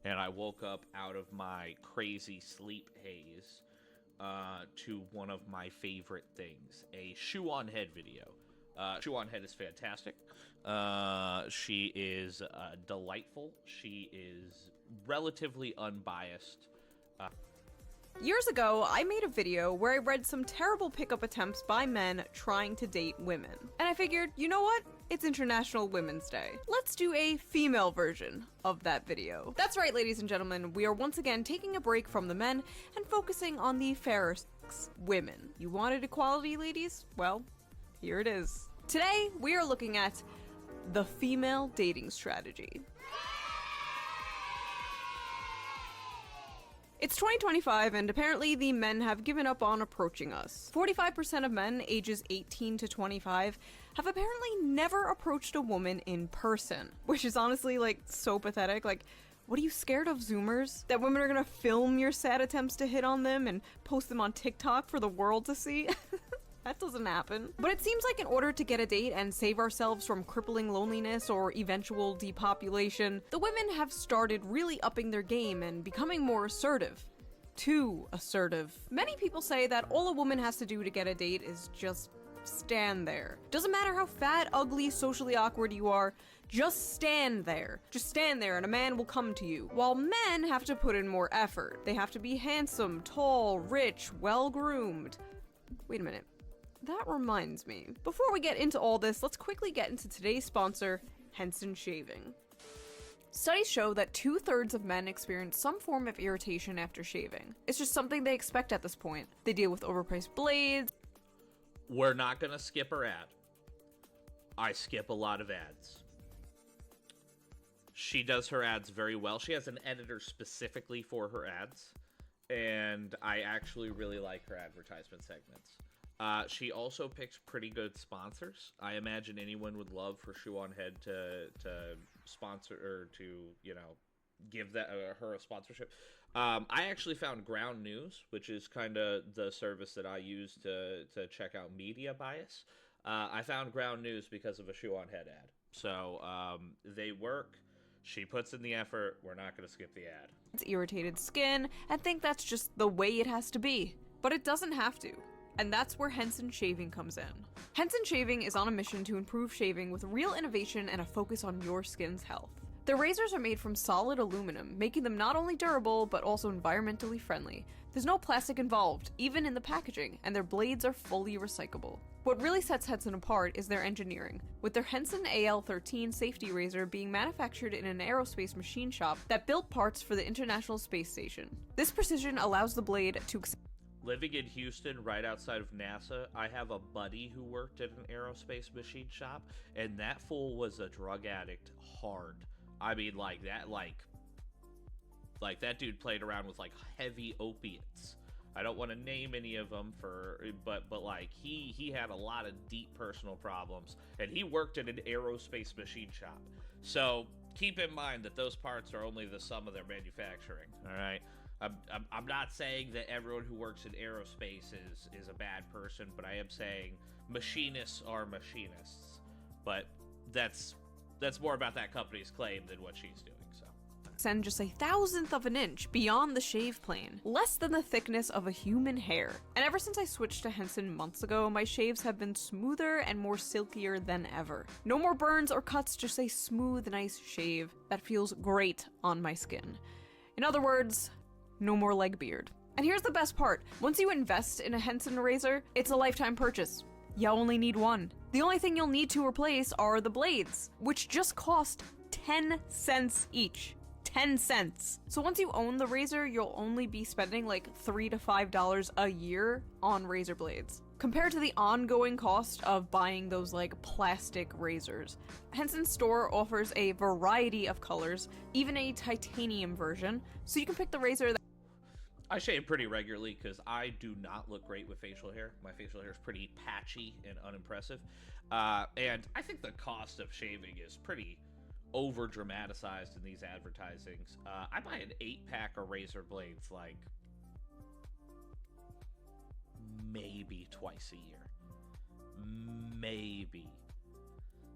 and I woke up out of my crazy sleep haze to one of my favorite things, a ShoeOnHead video. ShoeOnHead is fantastic. She is delightful. She is relatively unbiased. Years ago, I made a video where I read some terrible pickup attempts by men trying to date women. And I figured, you know what? It's International Women's Day. Let's do a female version of that video. That's right, ladies and gentlemen, we are once again taking a break from the men and focusing on the fairer sex, women. You wanted equality, ladies? Well, here it is. Today, we are looking at the female dating strategy. It's 2025, and apparently the men have given up on approaching us. 45% of men ages 18 to 25 have apparently never approached a woman in person, which is honestly, like, so pathetic. Like, what are you scared of, Zoomers? That women are gonna film your sad attempts to hit on them and post them on TikTok for the world to see? That doesn't happen. But it seems like in order to get a date and save ourselves from crippling loneliness or eventual depopulation, the women have started really upping their game and becoming more assertive. Too assertive. Many people say that all a woman has to do to get a date is just stand there. Doesn't matter how fat, ugly, socially awkward you are, just stand there. Just stand there and a man will come to you. While men have to put in more effort. They have to be handsome, tall, rich, well-groomed. Wait a minute. That reminds me. Before we get into all this, let's quickly get into today's sponsor, Henson Shaving. Studies show that 2/3 of men experience some form of irritation after shaving. It's just something they expect at this point. They deal with overpriced blades. We're not gonna skip her ad. I skip a lot of ads. She does her ads very well. She has an editor specifically for her ads, and I actually really like her advertisement segments. She also picks pretty good sponsors. I imagine anyone would love for ShoeOnHead to sponsor or to, you know, give that her a sponsorship. I actually found Ground News, which is kind of the service that I use to check out media bias. I found Ground News because of a ShoeOnHead ad. So they work. She puts in the effort. We're not going to skip the ad. It's irritated skin and think that's just the way it has to be. But it doesn't have to. And that's where Henson Shaving comes in. Henson Shaving is on a mission to improve shaving with real innovation and a focus on your skin's health. Their razors are made from solid aluminum, making them not only durable, but also environmentally friendly. There's no plastic involved, even in the packaging, and their blades are fully recyclable. What really sets Henson apart is their engineering, with their Henson AL-13 safety razor being manufactured in an aerospace machine shop that built parts for the International Space Station. This precision allows the blade to Living in Houston, right outside of NASA, I have a buddy who worked at an aerospace machine shop, and that fool was a drug addict hard. I mean, like that dude played around with like heavy opiates. I don't want to name any of them but like he had a lot of deep personal problems, and he worked at an aerospace machine shop. So keep in mind that those parts are only the sum of their manufacturing. All right. I'm not saying that everyone who works in aerospace is a bad person, but I am saying machinists are machinists. But that's more about that company's claim than what she's doing, so. Send just 1/1000th of an inch beyond the shave plane, less than the thickness of a human hair. And ever since I switched to Henson months ago, my shaves have been smoother and more silkier than ever. No more burns or cuts, just a smooth, nice shave that feels great on my skin. In other words, no more leg beard. And here's the best part. Once you invest in a Henson razor, it's a lifetime purchase. You only need one. The only thing you'll need to replace are the blades, which just cost 10 cents each. 10 cents. So once you own the razor, you'll only be spending like $3 to $5 a year on razor blades, compared to the ongoing cost of buying those like plastic razors. Henson's store offers a variety of colors, even a titanium version, so you can pick the razor that I shave pretty regularly because I do not look great with facial hair. My facial hair is pretty patchy and unimpressive. And I think the cost of shaving is pretty over dramatized in these advertisings. I buy an 8-pack of razor blades like maybe twice a year. Maybe.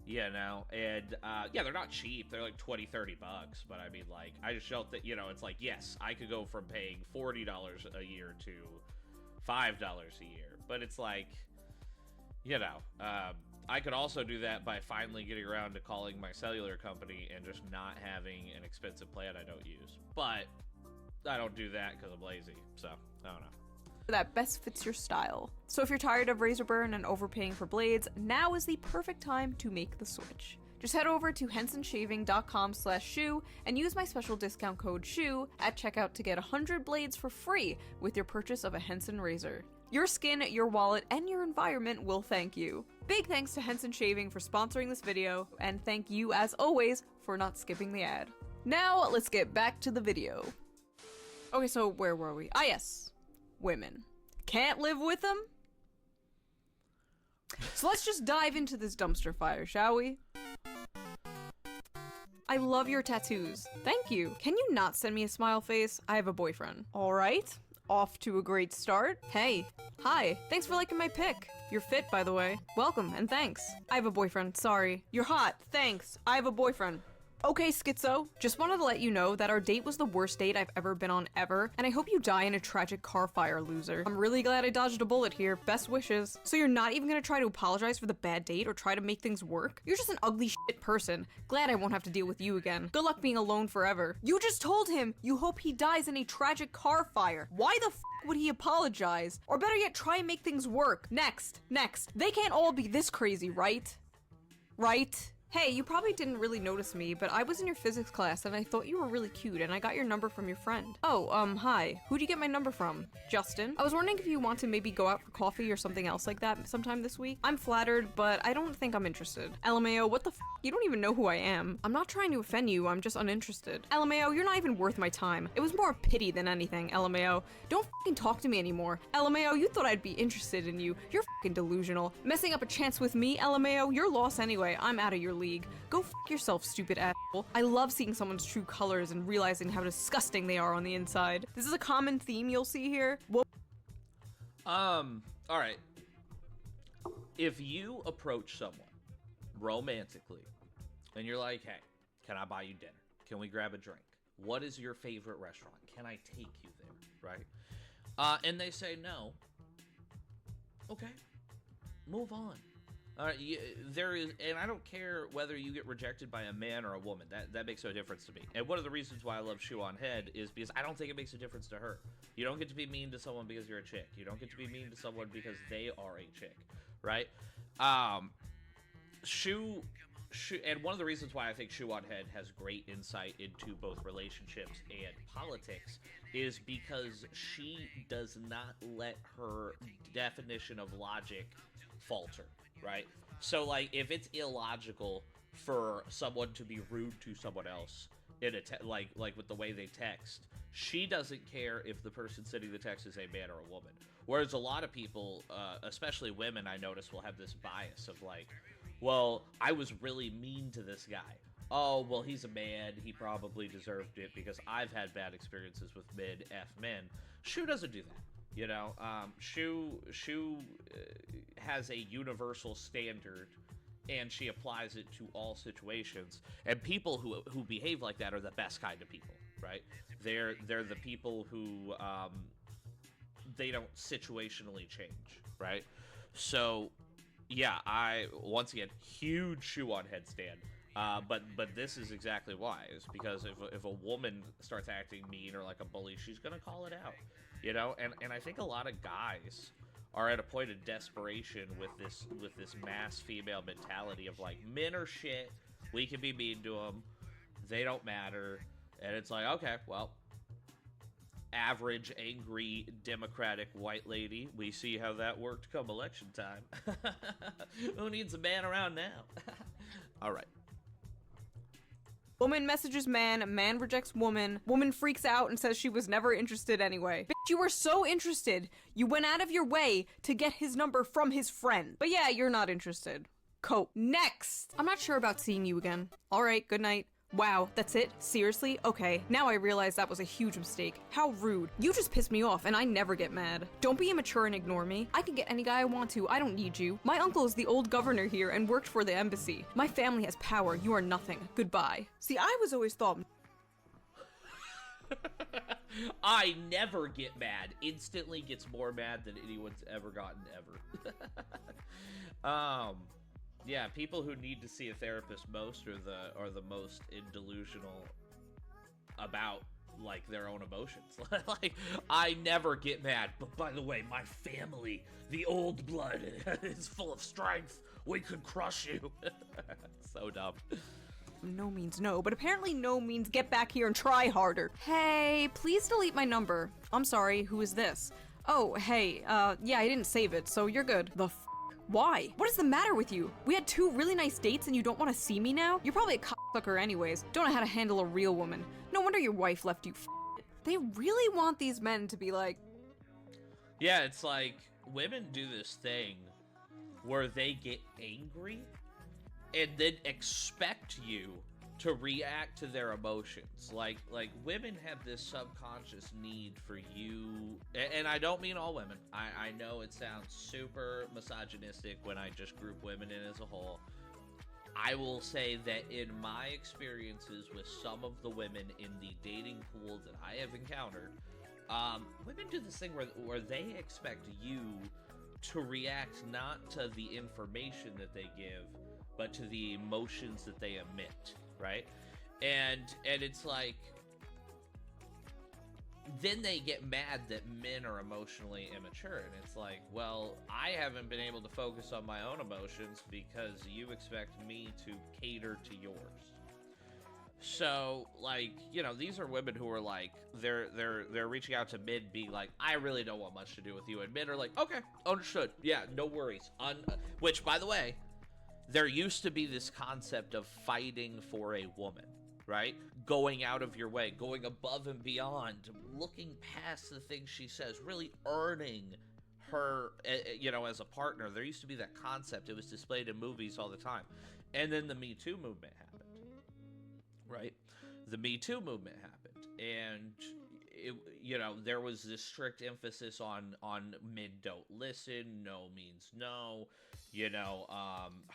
you know, and yeah, they're not cheap. They're like 20-30 bucks, but I mean, like, I just felt that, you know, it's like, yes, I could go from paying $40 a year to $5 a year, but it's like, you know, I could also do that by finally getting around to calling my cellular company and just not having an expensive plan I don't use. But I don't do that because I'm lazy, so I don't know. That best fits your style. So if you're tired of razor burn and overpaying for blades, now is the perfect time to make the switch. Just head over to hensonshaving.com/shoe and use my special discount code SHOE at checkout to get 100 blades for free with your purchase of a Henson razor. Your skin, your wallet, and your environment will thank you. Big thanks to Henson Shaving for sponsoring this video, and thank you, as always, for not skipping the ad. Now, let's get back to the video. Okay, so where were we? Ah, yes. Women. Can't live with them? So let's just dive into this dumpster fire, shall we? I love your tattoos. Thank you. Can you not send me a smile face? I have a boyfriend. Alright. Off to a great start. Hey. Hi. Thanks for liking my pic. You're fit, by the way. Welcome, and thanks. I have a boyfriend. Sorry. You're hot. Thanks. I have a boyfriend. Okay, Schizo, just wanted to let you know that our date was the worst date I've ever been on ever, and I hope you die in a tragic car fire, loser. I'm really glad I dodged a bullet here. Best wishes. So you're not even gonna try to apologize for the bad date or try to make things work? You're just an ugly shit person. Glad I won't have to deal with you again. Good luck being alone forever. You just told him you hope he dies in a tragic car fire. Why the f would he apologize? Or better yet, try and make things work. Next. They can't all be this crazy, right? Right? Hey, you probably didn't really notice me, but I was in your physics class and I thought you were really cute and I got your number from your friend. Oh, hi. Who'd you get my number from? Justin? I was wondering if you want to maybe go out for coffee or something else like that sometime this week. I'm flattered, but I don't think I'm interested. LMAO, what the f? You don't even know who I am. I'm not trying to offend you, I'm just uninterested. LMAO, you're not even worth my time. It was more pity than anything, LMAO. Don't f***ing talk to me anymore. LMAO, you thought I'd be interested in you. You're f***ing delusional. Messing up a chance with me, LMAO, you're lost anyway. I'm out of your league. Go f*** yourself, stupid asshole. I love seeing someone's true colors and realizing how disgusting they are on the inside. This is a common theme you'll see here. Alright. If you approach someone romantically and you're like, hey, can I buy you dinner? Can we grab a drink? What is your favorite restaurant? Can I take you there? Right? And they say no. Okay. Move on. There is, and I don't care whether you get rejected by a man or a woman. That makes no difference to me. And one of the reasons why I love ShoeOnHead is because I don't think it makes a difference to her. You don't get to be mean to someone because you're a chick. You don't get to be mean to someone because they are a chick, right? And one of the reasons why I think ShoeOnHead has great insight into both relationships and politics is because she does not let her definition of logic falter. Right? So, like, if it's illogical for someone to be rude to someone else in a like with the way they text, she doesn't care if the person sending the text is a man or a woman. Whereas a lot of people, especially women, I notice, will have this bias of like, well, I was really mean to this guy. Oh, well, he's a man. He probably deserved it because I've had bad experiences with men. Shoe doesn't do that. You know, Shoe has a universal standard, and she applies it to all situations. And people who behave like that are the best kind of people, right? They're the people who they don't situationally change, right? So, yeah, once again, huge ShoeOnHead stand. But this is exactly why. It's because if a woman starts acting mean or like a bully, she's gonna call it out. You know, and I think a lot of guys are at a point of desperation with this mass female mentality of like, men are shit, we can be mean to them, they don't matter, and it's like, okay, well, average angry democratic white lady, we see how that worked come election time. Who needs a man around now? All right. Woman messages man, man rejects woman, woman freaks out and says she was never interested anyway. Bitch, you were so interested, you went out of your way to get his number from his friend. But yeah, you're not interested. Cope. Next! I'm not sure about seeing you again. Alright, good night. Wow, that's it? Seriously? Okay, now I realize that was a huge mistake. How rude. You just pissed me off, and I never get mad. Don't be immature and ignore me. I can get any guy I want to. I don't need you. My uncle is the old governor here and worked for the embassy. My family has power. You are nothing. Goodbye. See, I was always thought... I never get mad. Instantly gets more mad than anyone's ever gotten ever. Yeah, people who need to see a therapist most are the most delusional about like their own emotions. Like, I never get mad, but by the way, my family, the old blood, is full of strength. We could crush you. So dumb. No means no, but apparently no means get back here and try harder. Hey, please delete my number. I'm sorry, who is this? Oh, hey, yeah, I didn't save it, so you're good. The f***? Why? What is the matter with you? We had 2 really nice dates and you don't want to see me now? You're probably a cocksucker anyways. Don't know how to handle a real woman. No wonder your wife left you f***. They really want these men to be like... Yeah, it's like, women do this thing where they get angry and then expect you to react to their emotions. Like women have this subconscious need for you, and I don't mean all women. I know it sounds super misogynistic when I just group women in as a whole. I will say that in my experiences with some of the women in the dating pool that I have encountered, women do this thing where they expect you to react not to the information that they give, but to the emotions that they emit, right? And it's like, then they get mad that men are emotionally immature, and it's like, well, I haven't been able to focus on my own emotions because you expect me to cater to yours. So, like, you know, these are women who are like, they're reaching out to men being like, I really don't want much to do with you, and men are like, okay, understood, yeah, no worries. Which, by the way, there used to be this concept of fighting for a woman, right? Going out of your way, going above and beyond, looking past the things she says, really earning her, you know, as a partner. There used to be that concept. It was displayed in movies all the time. And then the Me Too movement happened, right? The Me Too movement happened. And, you know, there was this strict emphasis on men don't listen, no means no. You know,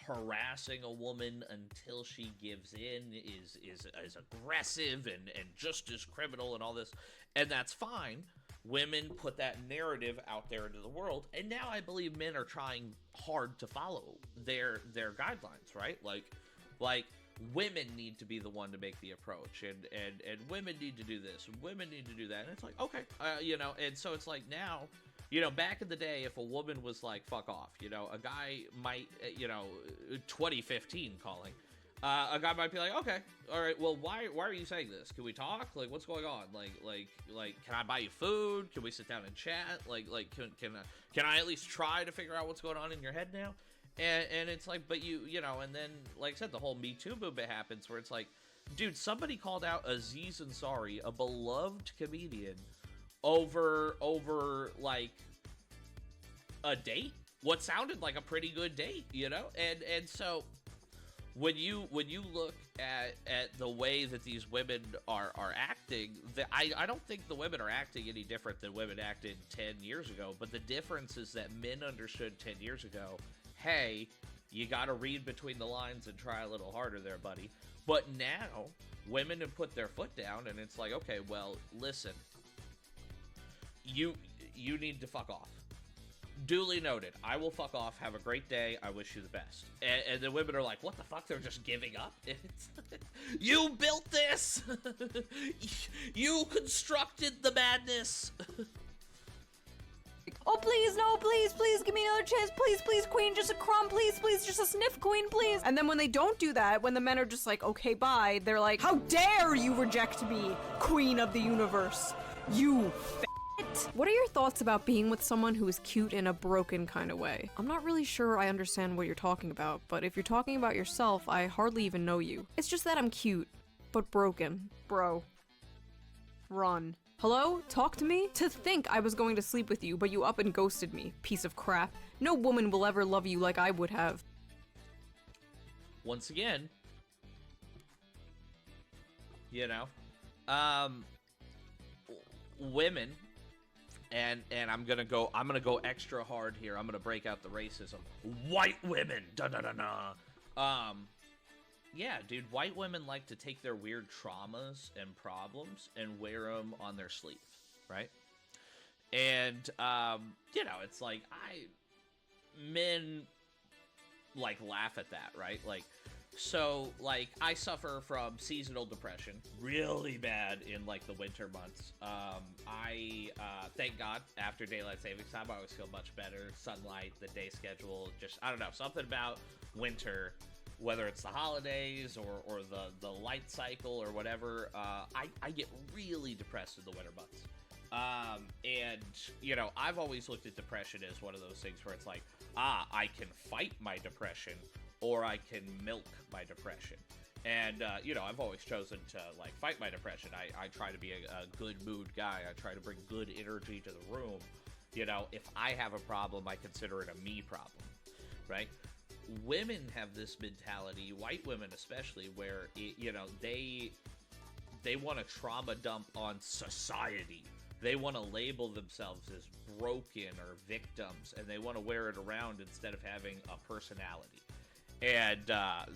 harassing a woman until she gives in is aggressive and just as criminal and all this. And that's fine. Women put that narrative out there into the world. And now I believe men are trying hard to follow their guidelines, right? Like women need to be the one to make the approach. And women need to do this. Women need to do that. And it's like, okay, you know, and so it's like now... You know, back in the day, if a woman was like, fuck off, you know, a guy might, you know, 2015 calling, a guy might be like, okay, all right, well, why are you saying this? Can we talk? Like, what's going on? Like, can I buy you food? Can we sit down and chat? Like, can I at least try to figure out what's going on in your head now? And it's like, but you know, and then, like I said, the whole Me Too movement happens where it's like, dude, somebody called out Aziz Ansari, a beloved comedian, over like a date, what sounded like a pretty good date, you know. And so when you look at the way that these women are acting, I don't think the women are acting any different than women acted 10 years ago, but the difference is that men understood 10 years ago, hey, you gotta read between the lines and try a little harder there, buddy. But now women have put their foot down, and it's like, okay, well, listen, you need to fuck off. Duly noted. I will fuck off. Have a great day. I wish you the best. And the women are like, what the fuck? They're just giving up? You built this! You constructed the madness! Oh, please, no, please, give me another chance. Please, queen, just a crumb. Please, just a sniff, queen, please. And then when they don't do that, when the men are just like, okay, bye, they're like, how dare you reject me, queen of the universe. You What are your thoughts about being with someone who is cute in a broken kind of way? I'm not really sure I understand what you're talking about, but if you're talking about yourself, I hardly even know you. It's just that I'm cute, but broken. Bro. Run. Hello? Talk to me? To think I was going to sleep with you, but you up and ghosted me, piece of crap. No woman will ever love you like I would have. Once again, you know? Women, and I'm gonna go extra hard here. I'm gonna break out the racism. White women, da da da da. Yeah, dude, white women like to take their weird traumas and problems and wear them on their sleeve, right? And you know, it's like men like laugh at that, right? Like, so like I suffer from seasonal depression really bad in like the winter months. I thank God after daylight savings time I always feel much better. Sunlight, the day schedule, just I don't know, something about winter, whether it's the holidays or the light cycle or whatever. I get really depressed in the winter months. And you know, I've always looked at depression as one of those things where it's like, I can fight my depression or I can milk my depression. And, you know, I've always chosen to, like, fight my depression. I try to be a good mood guy. I try to bring good energy to the room. You know, if I have a problem, I consider it a me problem, right? Women have this mentality, white women especially, where, you know, they want to trauma dump on society. They want to label themselves as broken or victims, and they want to wear it around instead of having a personality. And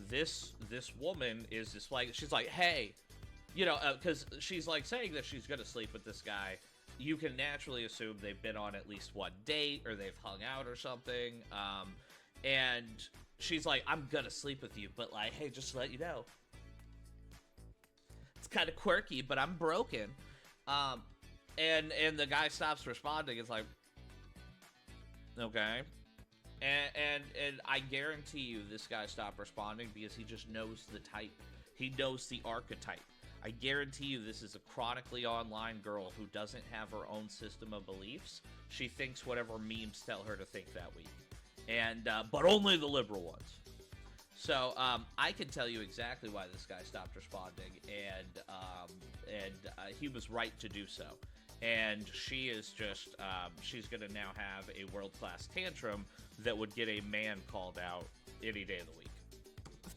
this woman is just like, she's like, hey, you know, because she's like saying that she's gonna sleep with this guy. You can naturally assume they've been on at least one date or they've hung out or something. And she's like, I'm gonna sleep with you, but like, hey, just to let you know, it's kind of quirky, but I'm broken. And the guy stops responding. It's like, okay. And I guarantee you this guy stopped responding because he just knows the type. He knows the archetype. I guarantee you this is a chronically online girl who doesn't have her own system of beliefs. She thinks whatever memes tell her to think that week. And, but only the liberal ones. So, I can tell you exactly why this guy stopped responding, and he was right to do so. And she is just, she's gonna now have a world-class tantrum that would get a man called out any day of the week.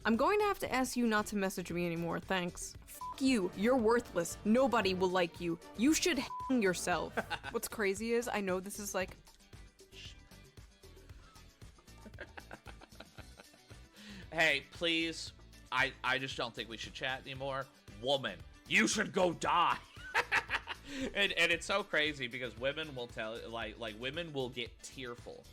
I'm going to have to ask you not to message me anymore, thanks. F you, you're worthless. Nobody will like you. You should hang yourself. What's crazy is, I know this is like... Hey, please, I just don't think we should chat anymore. Woman, you should go die. And it's so crazy because women will tell, like women will get tearful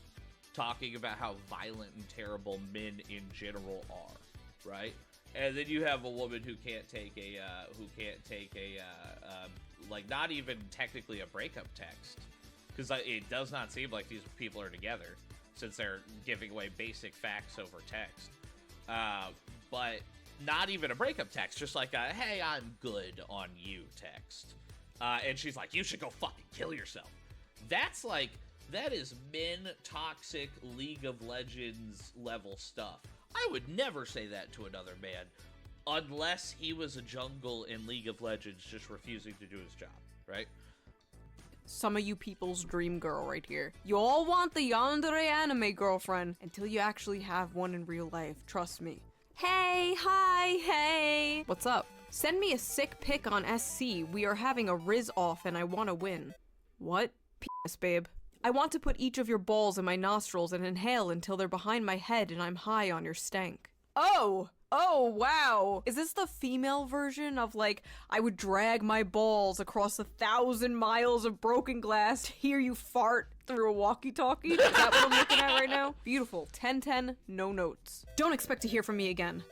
talking about how violent and terrible men in general are, right? And then you have a woman who can't take like not even technically a breakup text, because it does not seem like these people are together since they're giving away basic facts over text. But not even a breakup text, just like a, hey, I'm good on you text. And she's like, you should go fucking kill yourself. That's like, that is men toxic League of Legends level stuff. I would never say that to another man unless he was a jungle in League of Legends just refusing to do his job, right? Some of you people's dream girl right here. You all want the yandere anime girlfriend until you actually have one in real life, trust me. Hey, hi, hey. What's up? Send me a sick pic on SC. We are having a Riz off and I want to win. What? P.S. babe. I want to put each of your balls in my nostrils and inhale until they're behind my head and I'm high on your stank. Oh! Oh, wow! Is this the female version of, like, I would drag my balls across 1,000 miles of broken glass to hear you fart through a walkie-talkie? Is that what I'm looking at right now? Beautiful. 10-10, no notes. Don't expect to hear from me again.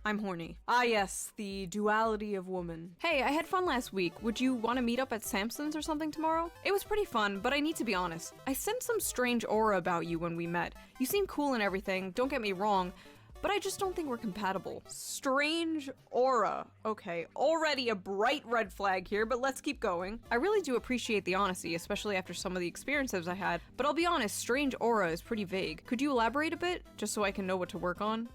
I'm horny. Ah yes, the duality of woman. Hey, I had fun last week. Would you want to meet up at Samson's or something tomorrow? It was pretty fun, but I need to be honest. I sensed some strange aura about you when we met. You seem cool and everything, don't get me wrong, but I just don't think we're compatible. Strange aura. Okay, already a bright red flag here, but let's keep going. I really do appreciate the honesty, especially after some of the experiences I had, but I'll be honest, strange aura is pretty vague. Could you elaborate a bit, just so I can know what to work on?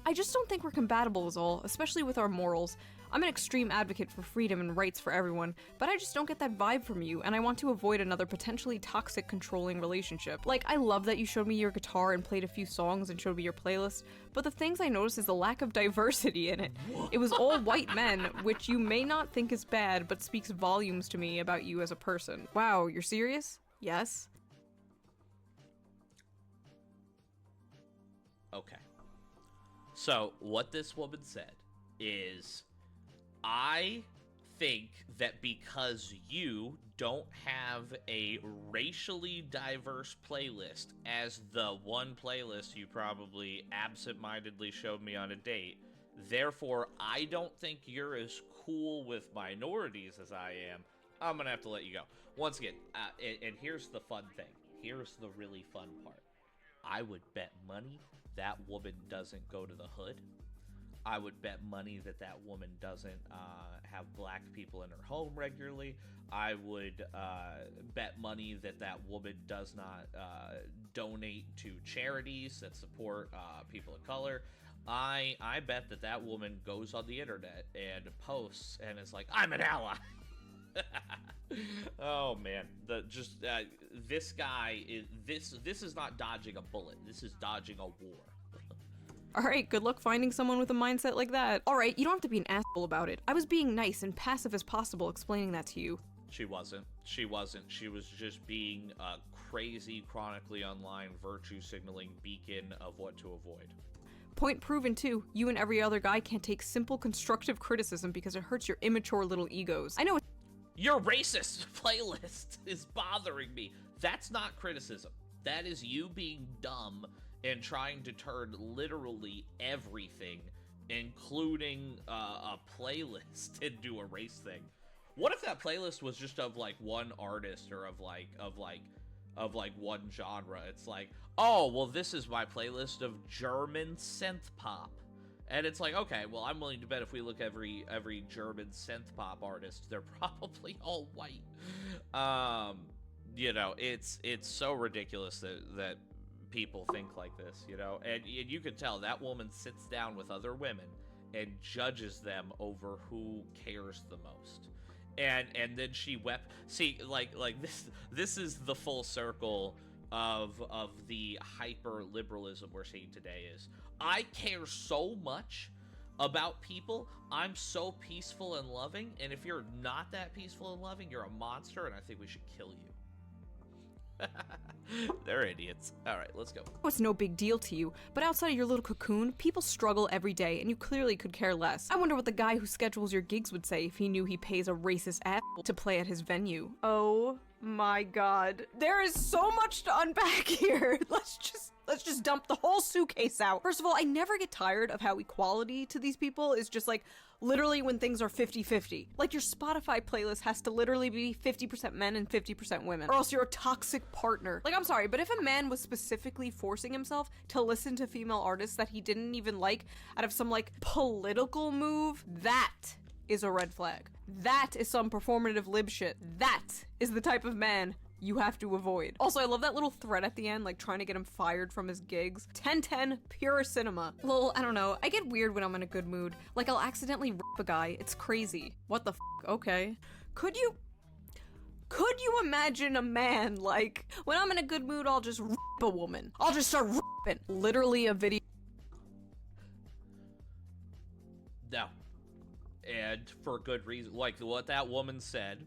I just don't think we're compatible is all, especially with our morals. I'm an extreme advocate for freedom and rights for everyone, but I just don't get that vibe from you, and I want to avoid another potentially toxic, controlling relationship. Like, I love that you showed me your guitar and played a few songs and showed me your playlist, but the things I noticed is the lack of diversity in it. It was all white men, which you may not think is bad, but speaks volumes to me about you as a person. Wow, you're serious? Yes? Okay. So, what this woman said is, I think that because you don't have a racially diverse playlist as the one playlist you probably absent-mindedly showed me on a date, therefore I don't think you're as cool with minorities as I am. I'm gonna have to let you go. Once again, and here's the fun thing. Here's the really fun part. I would bet money that woman doesn't go to the hood. I would bet money that that woman doesn't have black people in her home regularly. I would bet money that that woman does not donate to charities that support people of color. I bet that that woman goes on the internet and posts and is like, I'm an ally. Oh man, this guy is this is not dodging a bullet. This is dodging a war. Alright, good luck finding someone with a mindset like that. Alright, you don't have to be an asshole about it. I was being nice and passive as possible explaining that to you. She wasn't. She wasn't. She was just being a crazy, chronically online virtue signaling beacon of what to avoid. Point proven too. You and every other guy can't take simple constructive criticism because it hurts your immature little egos. I know it's— Your racist playlist is bothering me. That's not criticism. That is you being dumb and trying to turn literally everything, including a playlist, into a race thing. What if that playlist was just of like one artist or of one genre? It's like, oh, well, this is my playlist of German synth pop. And it's like, okay, well, I'm willing to bet if we look every German synth pop artist, they're probably all white. You know, it's so ridiculous that people think like this, you know? And you can tell that woman sits down with other women and judges them over who cares the most. And then she wept. See, like this is the full circle of the hyper liberalism we're seeing today. Is I care so much about people. I'm so peaceful and loving, and if you're not that peaceful and loving, you're a monster, and I think we should kill you. They're idiots. All right, let's go. It's no big deal to you, but outside of your little cocoon, people struggle every day, and you clearly could care less. I wonder what the guy who schedules your gigs would say if he knew he pays a racist asshole to play at his venue. Oh my god. There is so much to unpack here. Let's just dump the whole suitcase out. First of all, I never get tired of how equality to these people is just like literally when things are 50-50. Like your Spotify playlist has to literally be 50% men and 50% women, or else you're a toxic partner. Like, I'm sorry, but if a man was specifically forcing himself to listen to female artists that he didn't even like out of some like political move, that is a red flag. That is some performative lib shit. That is the type of man you have to avoid. Also, I love that little thread at the end, like trying to get him fired from his gigs. 10/10, pure cinema. Lol, I don't know. I get weird when I'm in a good mood. Like, I'll accidentally rip a guy. It's crazy. What the f? Okay. Could you imagine a man, like, when I'm in a good mood, I'll just rip a woman. I'll just start ripping. Literally a video. No. And for good reason. Like, what that woman said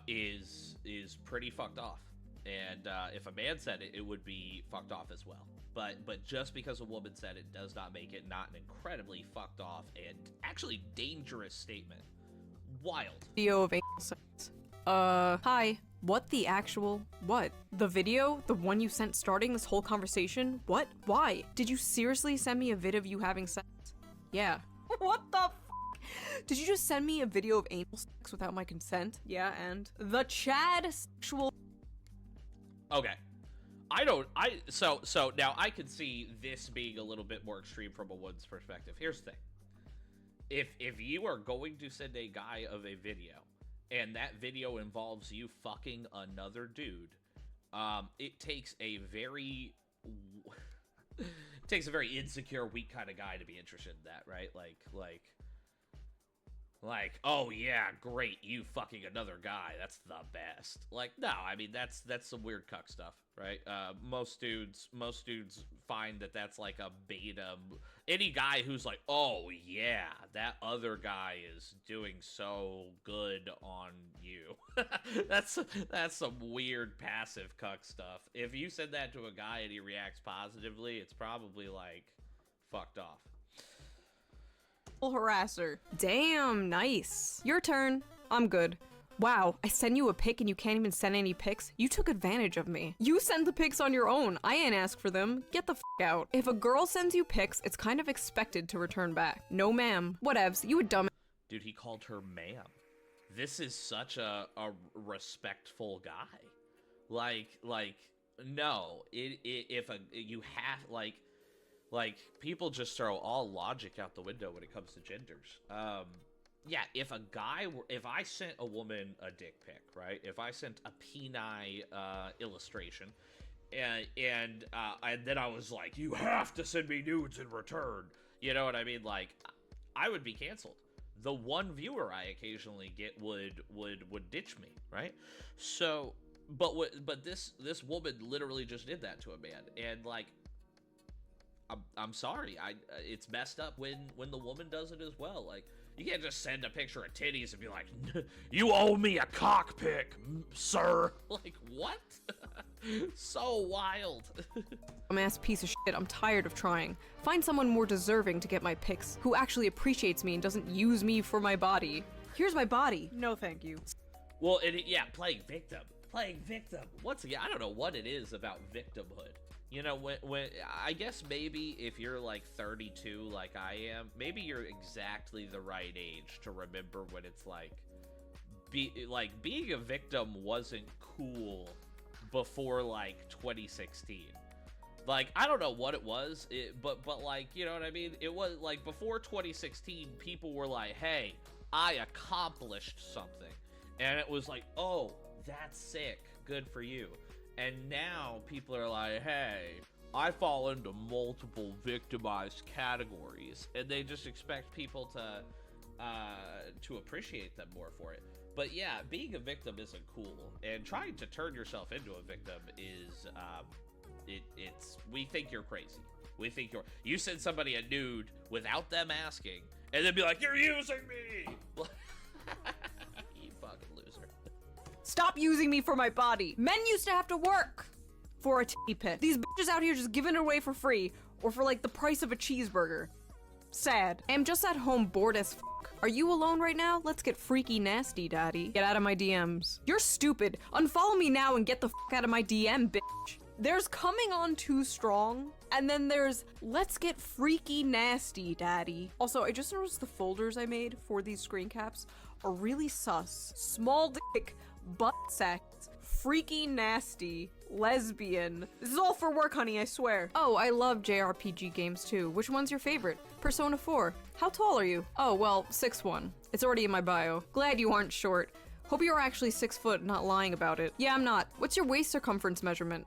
is pretty fucked off. And if a man said it, it would be fucked off as well. But just because a woman said it does not make it not an incredibly fucked off and actually dangerous statement. Wild. Video of anal sex. Hi. What the actual? What? The video? The one you sent starting this whole conversation? What? Why? Did you seriously send me a vid of you having sex? Yeah. What the f? Did you just send me a video of anal sex without my consent? Yeah, and the Chad sexual. Okay. So now I can see this being a little bit more extreme from a woman's perspective. Here's the thing. If you are going to send a guy of a video and that video involves you fucking another dude, it takes a very insecure, weak kind of guy to be interested in that, right? Like Like, oh yeah, great, you fucking another guy, that's the best. Like, no, I mean that's some weird cuck stuff, right? Most dudes find that that's like a beta. Any guy who's like, oh yeah, that other guy is doing so good on you. that's some weird passive cuck stuff. If you said that to a guy and he reacts positively, it's probably like fucked off. Harasser. Damn, nice. Your turn. I'm good. Wow, I send you a pic and you can't even send any pics? You took advantage of me. You send the pics on your own. I ain't asked for them. Get the f out. If a girl sends you pics, it's kind of expected to return back. No ma'am. Whatevs, you a dumb. Dude, he called her ma'am. This is such a respectful guy. Like, no. If you have, like, people just throw all logic out the window when it comes to genders. Yeah, if I sent a woman a dick pic, right? If I sent a peni illustration, and then I was like, you have to send me nudes in return. You know what I mean? Like, I would be canceled. The one viewer I occasionally get would ditch me, right? So, but this woman literally just did that to a man, and like, I'm sorry. It's messed up when the woman does it as well. Like, you can't just send a picture of titties and be like, you owe me a cock pic, sir. Like, what? So wild. Dumbass piece of shit. I'm tired of trying. Find someone more deserving to get my pics, who actually appreciates me and doesn't use me for my body. Here's my body. No, thank you. Well, yeah, playing victim. Once again, I don't know what it is about victimhood. You know, when I guess maybe if you're like 32 like I am, maybe you're exactly the right age to remember when it's like being a victim wasn't cool before like 2016. Like, I don't know what it was, but like, you know what I mean? It was like before 2016, people were like, hey, I accomplished something. And it was like, oh, that's sick. Good for you. And now people are like, hey, I fall into multiple victimized categories, and they just expect people to appreciate them more for it. But yeah, being a victim isn't cool, and trying to turn yourself into a victim is, we think you're crazy. We think you send somebody a nude without them asking, and then be like, you're using me! You fucking loser. Stop using me for my body. Men used to have to work for a titty pic. These bitches out here just giving it away for free, or for like the price of a cheeseburger. Sad. I'm just at home bored as f***. Are you alone right now? Let's get freaky nasty, daddy. Get out of my DMs. You're stupid. Unfollow me now and get the f*** out of my DM, bitch. There's coming on too strong, and then there's let's get freaky nasty, daddy. Also, I just noticed the folders I made for these screen caps are really sus. Small dick, butt sex, freaky nasty, lesbian. This is all for work, honey, I swear. Oh, I love JRPG games too. Which one's your favorite? Persona 4. How tall are you? Oh, well, 6'1". It's already in my bio. Glad you aren't short. Hope you're actually 6 foot, not lying about it. Yeah, I'm not. What's your waist circumference measurement?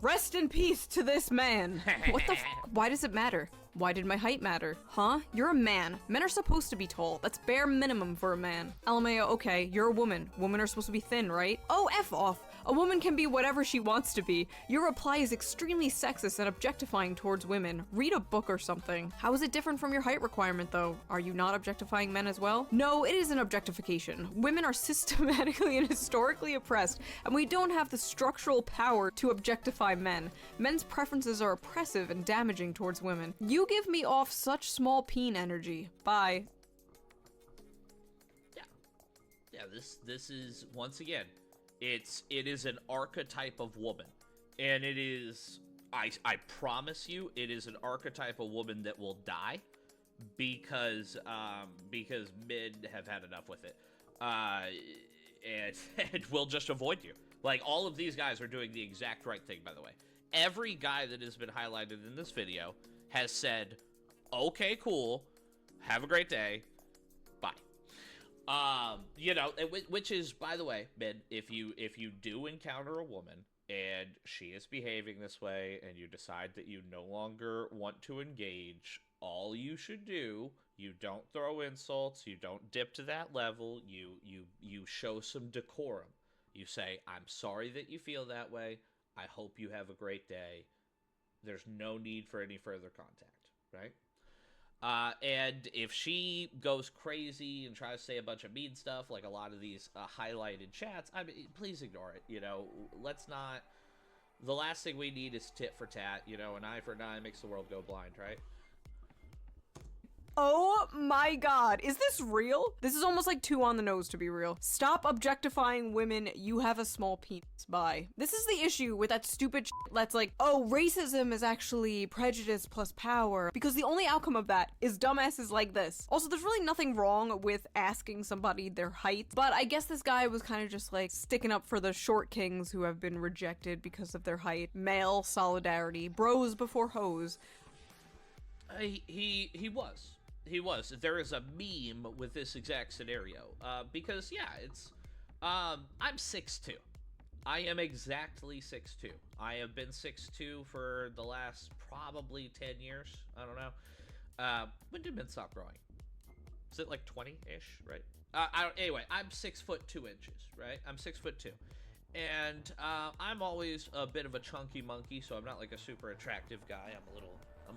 Rest in peace to this man. What the f? Why does it matter? Why did my height matter? Huh? You're a man. Men are supposed to be tall. That's bare minimum for a man. LMAO, okay, you're a woman. Women are supposed to be thin, right? Oh, F off. A woman can be whatever she wants to be. Your reply is extremely sexist and objectifying towards women. Read a book or something. How is it different from your height requirement, though? Are you not objectifying men as well? No, it is an objectification. Women are systematically and historically oppressed, and we don't have the structural power to objectify men. Men's preferences are oppressive and damaging towards women. You give me off such small peen energy. Bye. Yeah, this is, once again, it is an archetype of woman, and it is, I promise you, it is an archetype of woman that will die because men have had enough with it, and will just avoid you. Like, all of these guys are doing the exact right thing, by the way. Every guy that has been highlighted in this video has said, okay, cool, have a great day, bye. You know, which is, by the way, men, if you do encounter a woman and she is behaving this way and you decide that you no longer want to engage, all you should do You don't throw insults, you don't dip to that level, you show some decorum. You say, "I'm sorry that you feel that way. I hope you have a great day. There's no need for any further contact," right? And if she goes crazy and tries to say a bunch of mean stuff, like a lot of these highlighted chats, I mean, please ignore it. Let's not. The last thing we need is tit for tat. An eye for an eye makes the world go blind, right? Oh my god, is this real? This is almost like too on the nose to be real. Stop objectifying women, you have a small penis. Bye. This is the issue with that stupid shit that's like, oh, racism is actually prejudice plus power, because the only outcome of that is dumbasses like this. Also, there's really nothing wrong with asking somebody their height, but I guess this guy was kind of just like sticking up for the short kings who have been rejected because of their height. Male solidarity, bros before hoes. He was. He was. There is a meme with this exact scenario. Because, yeah, I'm 6'2". I am exactly 6'2". I have been 6'2" for the last probably 10 years. I don't know. When did men stop growing? Is it like 20-ish, right? Anyway, I'm 6'2", right? I'm 6'2". And I'm always a bit of a chunky monkey, so I'm not like a super attractive guy. I'm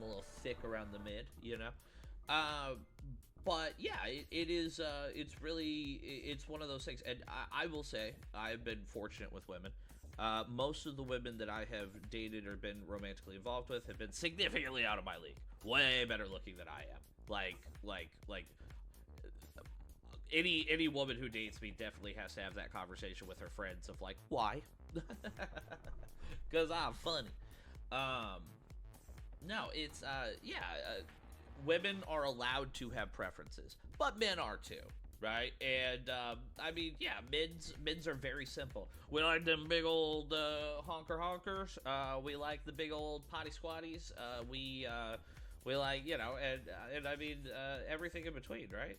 a little thick around the mid, but yeah, it's one of those things. And I will say I've been fortunate with women. Most of the women that I have dated or been romantically involved with have been significantly out of my league, way better looking than I am. Like any woman who dates me definitely has to have that conversation with her friends of like, why? Because I'm funny. No, it's women are allowed to have preferences, but men are too, right? And I mean, yeah, men's are very simple. We like them big old honker honkers. We like the big old potty squatties. We like, and I mean everything in between, right?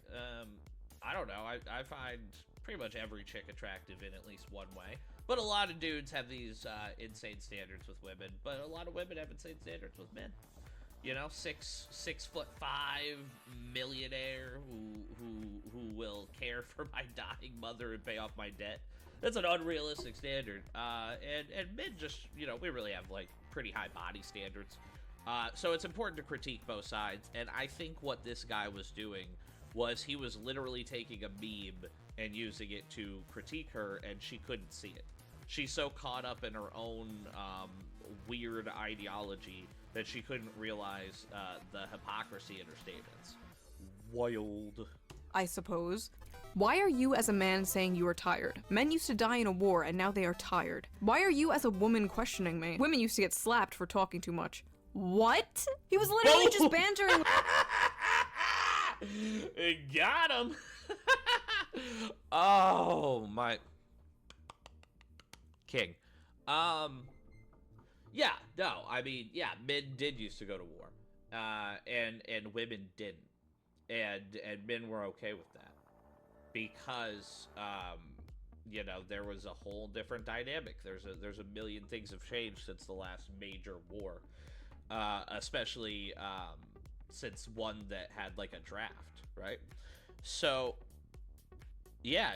I don't know. I find pretty much every chick attractive in at least one way. But a lot of dudes have these insane standards with women, but a lot of women have insane standards with men. 6'5" millionaire who will care for my dying mother and pay off my debt. That's an unrealistic standard. And men just, we really have like pretty high body standards. So it's important to critique both sides. And I think what this guy was doing was he was literally taking a meme and using it to critique her, and she couldn't see it. She's so caught up in her own weird ideology that she couldn't realize the hypocrisy in her statements. Wild. I suppose. Why are you as a man saying you are tired? Men used to die in a war and now they are tired. Why are you as a woman questioning me? Women used to get slapped for talking too much. What? He was literally just bantering. Got him. Oh my king. Yeah, no, I mean, yeah, men did used to go to war, and women didn't, and men were okay with that because there was a whole different dynamic. There's a million things have changed since the last major war, especially since one that had like a draft, right? So yeah,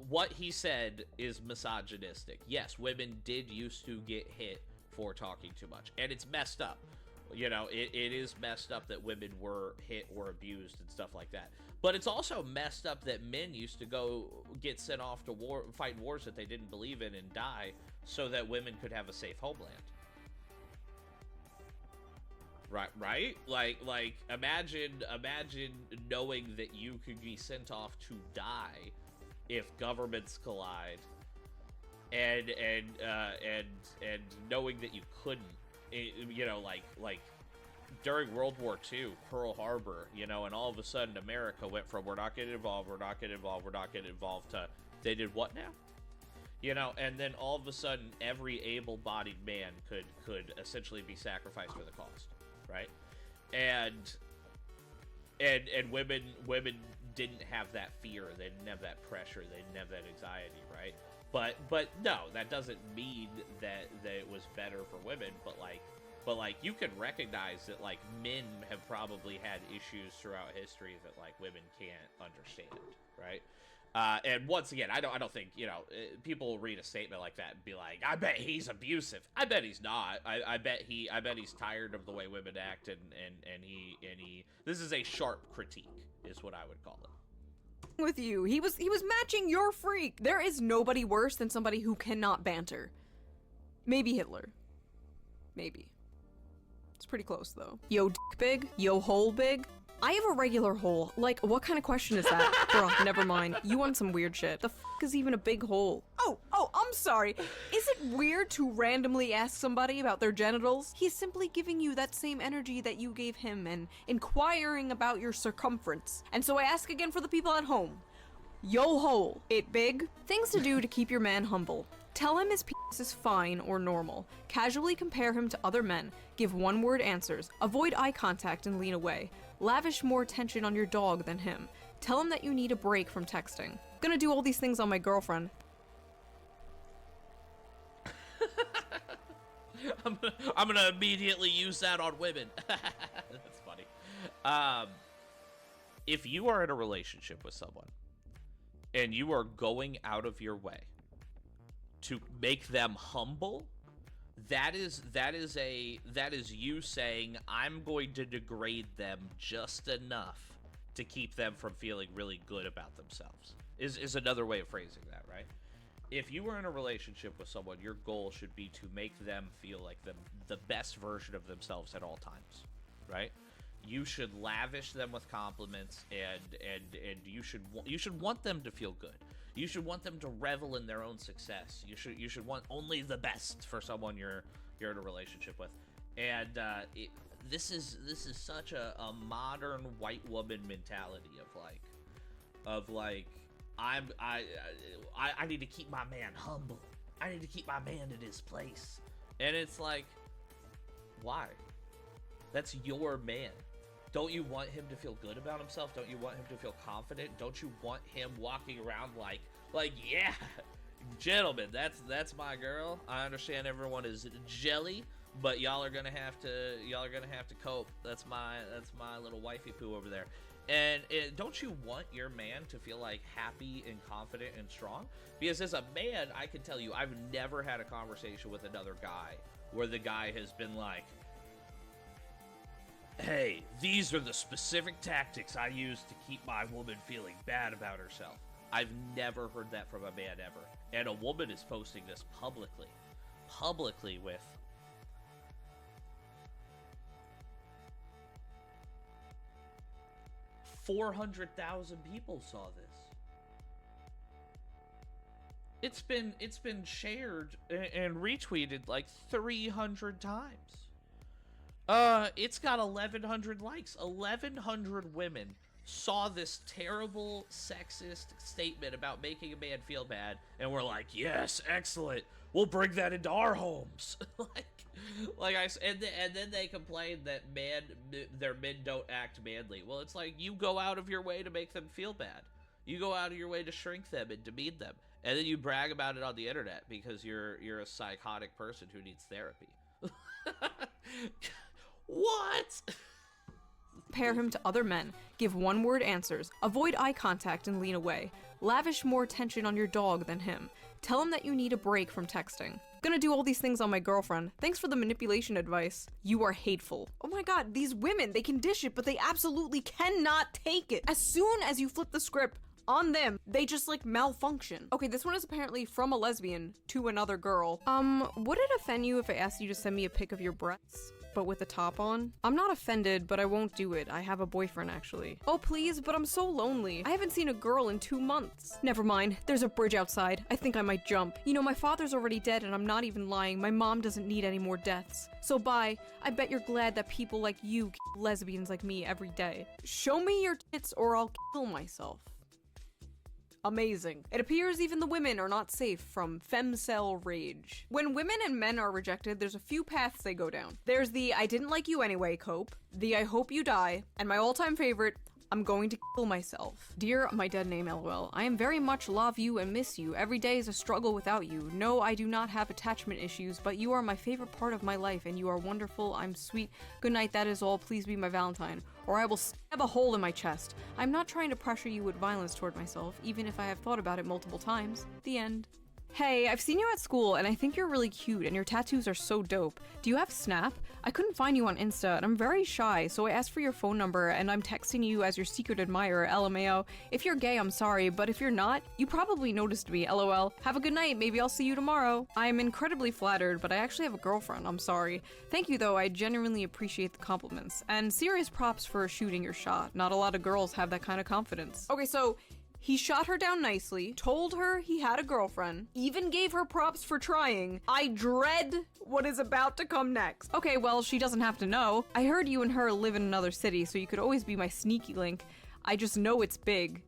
what he said is misogynistic. Yes, women did used to get hit for talking too much, and it's messed up. It is messed up that women were hit or abused and stuff like that. But it's also messed up that men used to go get sent off to war, fight wars that they didn't believe in and die, so that women could have a safe homeland. Right? Like imagine knowing that you could be sent off to die if governments collide, and knowing that you couldn't, like during World War II, Pearl Harbor, and all of a sudden America went from we're not getting involved to they did what now? And then all of a sudden every able-bodied man could essentially be sacrificed for the cause, right? And women didn't have that fear, they didn't have that pressure, they didn't have that anxiety, right? But no, that doesn't mean that it was better for women, but like But like you can recognize that like men have probably had issues throughout history that like women can't understand, right? And once again, I don't think, you know, people read a statement like that and be like, I bet he's abusive. I bet he's not. I bet he's tired of the way women act, and he this is a sharp critique is what I would call it. With you, he was matching your freak. There is nobody worse than somebody who cannot banter. Maybe Hitler. Maybe. It's pretty close though. Yo dick big? Yo hole big? I have a regular hole. Like, what kind of question is that? Bro, never mind. You want some weird shit. The f is even a big hole? Oh, I'm sorry. Is it weird to randomly ask somebody about their genitals? He's simply giving you that same energy that you gave him and inquiring about your circumference. And so I ask again for the people at home. Yo hole, it big? Things to do to keep your man humble. Tell him his penis is fine or normal. Casually compare him to other men. Give one-word answers. Avoid eye contact and lean away. Lavish more attention on your dog than him. Tell him that you need a break from texting. Gonna do all these things on my girlfriend. I'm gonna immediately use that on women. That's funny. If you are in a relationship with someone and you are going out of your way to make them humble, that is you saying, I'm going to degrade them just enough to keep them from feeling really good about themselves, is another way of phrasing that, right? If you are in a relationship with someone, your goal should be to make them feel like the best version of themselves at all times, right? You should lavish them with compliments, and you should want them to feel good. You should want them to revel in their own success. You should want only the best for someone you're in a relationship with. And this is such a modern white woman mentality of like I need to keep my man humble. I need to keep my man in his place. And it's like, why? That's your man. Don't you want him to feel good about himself? Don't you want him to feel confident? Don't you want him walking around like yeah, gentlemen, that's my girl. I understand everyone is jelly, but y'all are gonna have to cope. That's my little wifey poo over there. And don't you want your man to feel like happy and confident and strong? Because as a man, I can tell you, I've never had a conversation with another guy where the guy has been like, hey, these are the specific tactics I use to keep my woman feeling bad about herself. I've never heard that from a man ever. And a woman is posting this publicly with 400,000 people saw this. It's been shared and retweeted like 300 times. It's got 1,100 likes. 1,100 women saw this terrible sexist statement about making a man feel bad and were like, yes, excellent, we'll bring that into our homes. and then they complain that their men don't act manly. Well, it's like, you go out of your way to make them feel bad. You go out of your way to shrink them and demean them, and then you brag about it on the internet because you're a psychotic person who needs therapy. What? Compare him to other men. Give one-word answers. Avoid eye contact and lean away. Lavish more attention on your dog than him. Tell him that you need a break from texting. Gonna do all these things on my girlfriend. Thanks for the manipulation advice. You are hateful. Oh my god, these women, they can dish it, but they absolutely cannot take it. As soon as you flip the script on them, they just like malfunction. Okay, this one is apparently from a lesbian to another girl. Would it offend you if I asked you to send me a pic of your breasts, but with the top on? I'm not offended, but I won't do it. I have a boyfriend, actually. Oh, please, but I'm so lonely. I haven't seen a girl in 2 months. Never mind. There's a bridge outside. I think I might jump. You know, my father's already dead, and I'm not even lying. My mom doesn't need any more deaths. So bye. I bet you're glad that people like you kill lesbians like me every day. Show me your tits or I'll kill myself. Amazing. It appears even the women are not safe from Femcell Rage. When women and men are rejected, there's a few paths they go down. There's the I didn't like you anyway cope, the I hope you die, and my all-time favorite, I'm going to kill myself. Dear my dead name, LOL, I am very much love you and miss you. Every day is a struggle without you. No, I do not have attachment issues, but you are my favorite part of my life, and you are wonderful. I'm sweet. Good night, that is all. Please be my Valentine, or I will stab a hole in my chest. I'm not trying to pressure you with violence toward myself, even if I have thought about it multiple times. The end. Hey, I've seen you at school, and I think you're really cute, and your tattoos are so dope. Do you have Snap? I couldn't find you on Insta, and I'm very shy, so I asked for your phone number, and I'm texting you as your secret admirer, LMAO. If you're gay, I'm sorry, but if you're not, you probably noticed me, LOL. Have a good night, maybe I'll see you tomorrow. I'm incredibly flattered, but I actually have a girlfriend, I'm sorry. Thank you, though, I genuinely appreciate the compliments. And serious props for shooting your shot. Not a lot of girls have that kind of confidence. Okay, so he shot her down nicely, told her he had a girlfriend, even gave her props for trying. I dread what is about to come next. Okay, well, she doesn't have to know. I heard you and her live in another city, so you could always be my sneaky link. I just know it's big.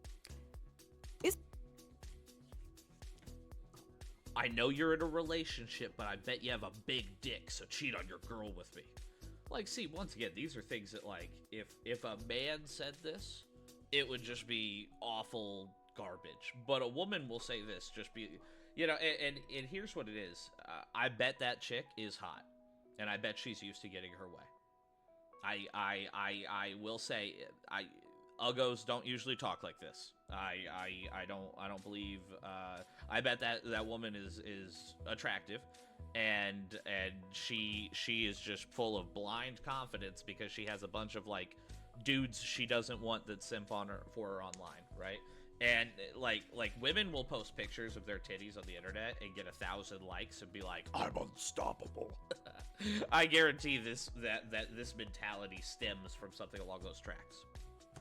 I know you're in a relationship, but I bet you have a big dick, so cheat on your girl with me. Like, see, once again, these are things that, like, if a man said this, it would just be awful garbage. But a woman will say this, just be, you know, and here's what it is. I bet that chick is hot, and I bet she's used to getting her way. I will say, uggos don't usually talk like this. I don't believe. I bet that woman is attractive, and she is just full of blind confidence because she has a bunch of like dudes she doesn't want that simp on her for her online, right? And like women will post pictures of their titties on the internet and get 1,000 likes and be like, I'm unstoppable. I guarantee that this mentality stems from something along those tracks.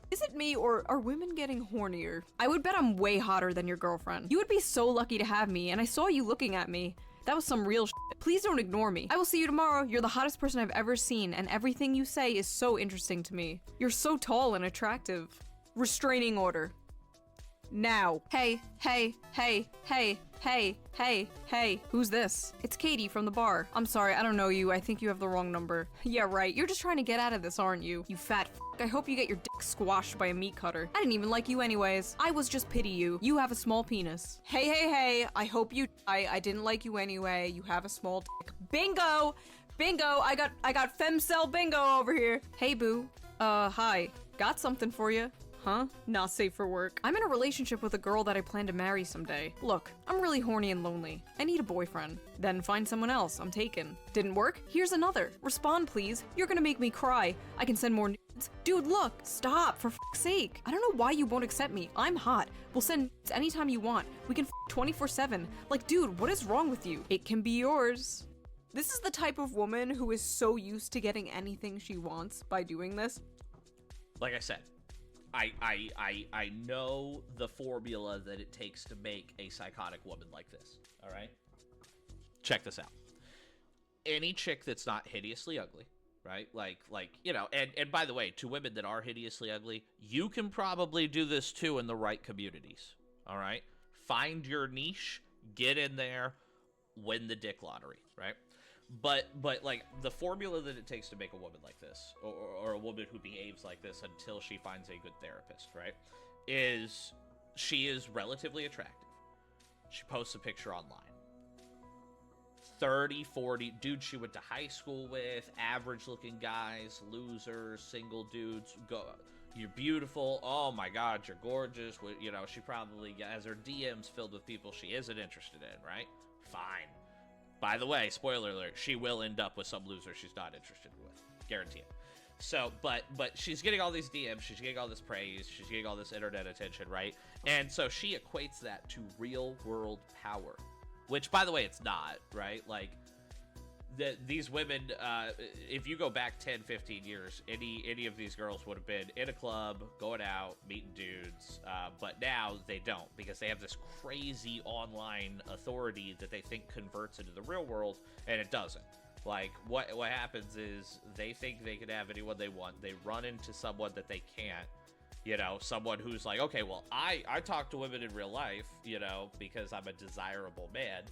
Is it me, or are women getting hornier? I would bet I'm way hotter than your girlfriend. You would be so lucky to have me, and I saw you looking at me. That was some real shit. Please don't ignore me. I will see you tomorrow. You're the hottest person I've ever seen, and everything you say is so interesting to me. You're so tall and attractive. Restraining order. Now. Hey, hey, hey, hey, hey, hey, hey. Who's this? It's Katie from the bar. I'm sorry, I don't know you. I think you have the wrong number. Yeah, right. You're just trying to get out of this, aren't you? You fat f***. I hope you get your dick squashed by a meat cutter. I didn't even like you anyways. I was just pity you. You have a small penis. Hey, hey, hey. I hope you die. I didn't like you anyway. You have a small dick. Bingo! Bingo! I got Femcell bingo over here. Hey, boo. Hi. Got something for you. Huh? Not safe for work. I'm in a relationship with a girl that I plan to marry someday. Look, I'm really horny and lonely. I need a boyfriend. Then find someone else. I'm taken. Didn't work? Here's another. Respond, please. You're gonna make me cry. I can send more nudes. Dude, look. Stop, for f***'s sake. I don't know why you won't accept me. I'm hot. We'll send nudes anytime you want. We can f 24/7. Like, dude, what is wrong with you? It can be yours. This is the type of woman who is so used to getting anything she wants by doing this. Like I said, I know the formula that it takes to make a psychotic woman like this, all right? Check this out. Any chick that's not hideously ugly, right? Like you know, and by the way, to women that are hideously ugly, you can probably do this too in the right communities, all right? Find your niche, get in there, win the dick lottery, right? But like the formula that it takes to make a woman like this, or a woman who behaves like this until she finds a good therapist, right, is she is relatively attractive. She posts a picture online. 30, 40 dudes she went to high school with, average looking guys, losers, single dudes, go, you're beautiful, oh my god, you're gorgeous, you know, she probably has her DMs filled with people she isn't interested in, right? Fine. By the way, spoiler alert, she will end up with some loser she's not interested with. Guarantee it. So, but she's getting all these DMs, she's getting all this praise, she's getting all this internet attention, right? And so she equates that to real world power. Which, by the way, it's not, right? Like, these women, if you go back 10, 15 years, any of these girls would have been in a club, going out, meeting dudes, but now they don't, because they have this crazy online authority that they think converts into the real world, and it doesn't. Like, what happens is they think they can have anyone they want, they run into someone that they can't, you know, someone who's like, okay, well, I talk to women in real life, you know, because I'm a desirable man.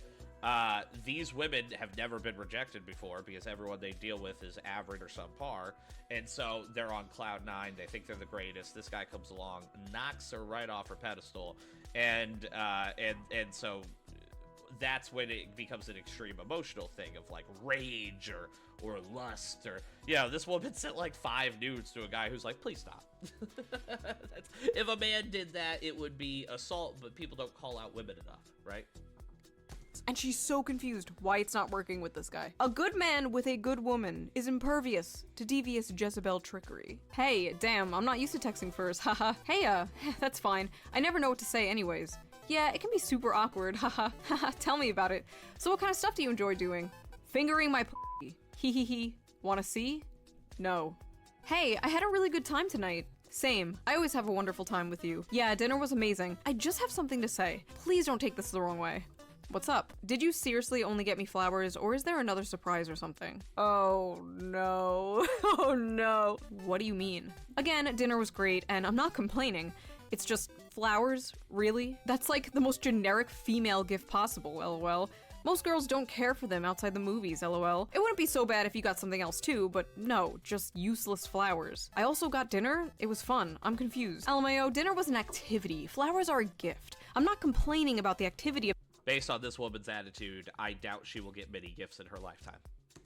These women have never been rejected before because everyone they deal with is average or subpar, and so they're on cloud nine. They think they're the greatest. This guy comes along, knocks her right off her pedestal, and so that's when it becomes an extreme emotional thing of like rage or lust, or this woman sent like 5 nudes to a guy who's like, please stop. If a man did that, it would be assault, but people don't call out women enough, right? And she's so confused why it's not working with this guy. A good man with a good woman is impervious to devious Jezebel trickery. Hey, damn, I'm not used to texting first, haha. Hey, that's fine. I never know what to say anyways. Yeah, it can be super awkward, haha. Tell me about it. So what kind of stuff do you enjoy doing? Fingering my p***. Hee. Wanna see? No. Hey, I had a really good time tonight. Same. I always have a wonderful time with you. Yeah, dinner was amazing. I just have something to say. Please don't take this the wrong way. What's up? Did you seriously only get me flowers, or is there another surprise or something? Oh no. Oh no. What do you mean? Again, dinner was great, and I'm not complaining. It's just flowers, really? That's like the most generic female gift possible, lol. Most girls don't care for them outside the movies, lol. It wouldn't be so bad if you got something else too, but no, just useless flowers. I also got dinner. It was fun. I'm confused. LMAO, dinner was an activity. Flowers are a gift. I'm not complaining about the activity of Based on this woman's attitude, I doubt she will get many gifts in her lifetime.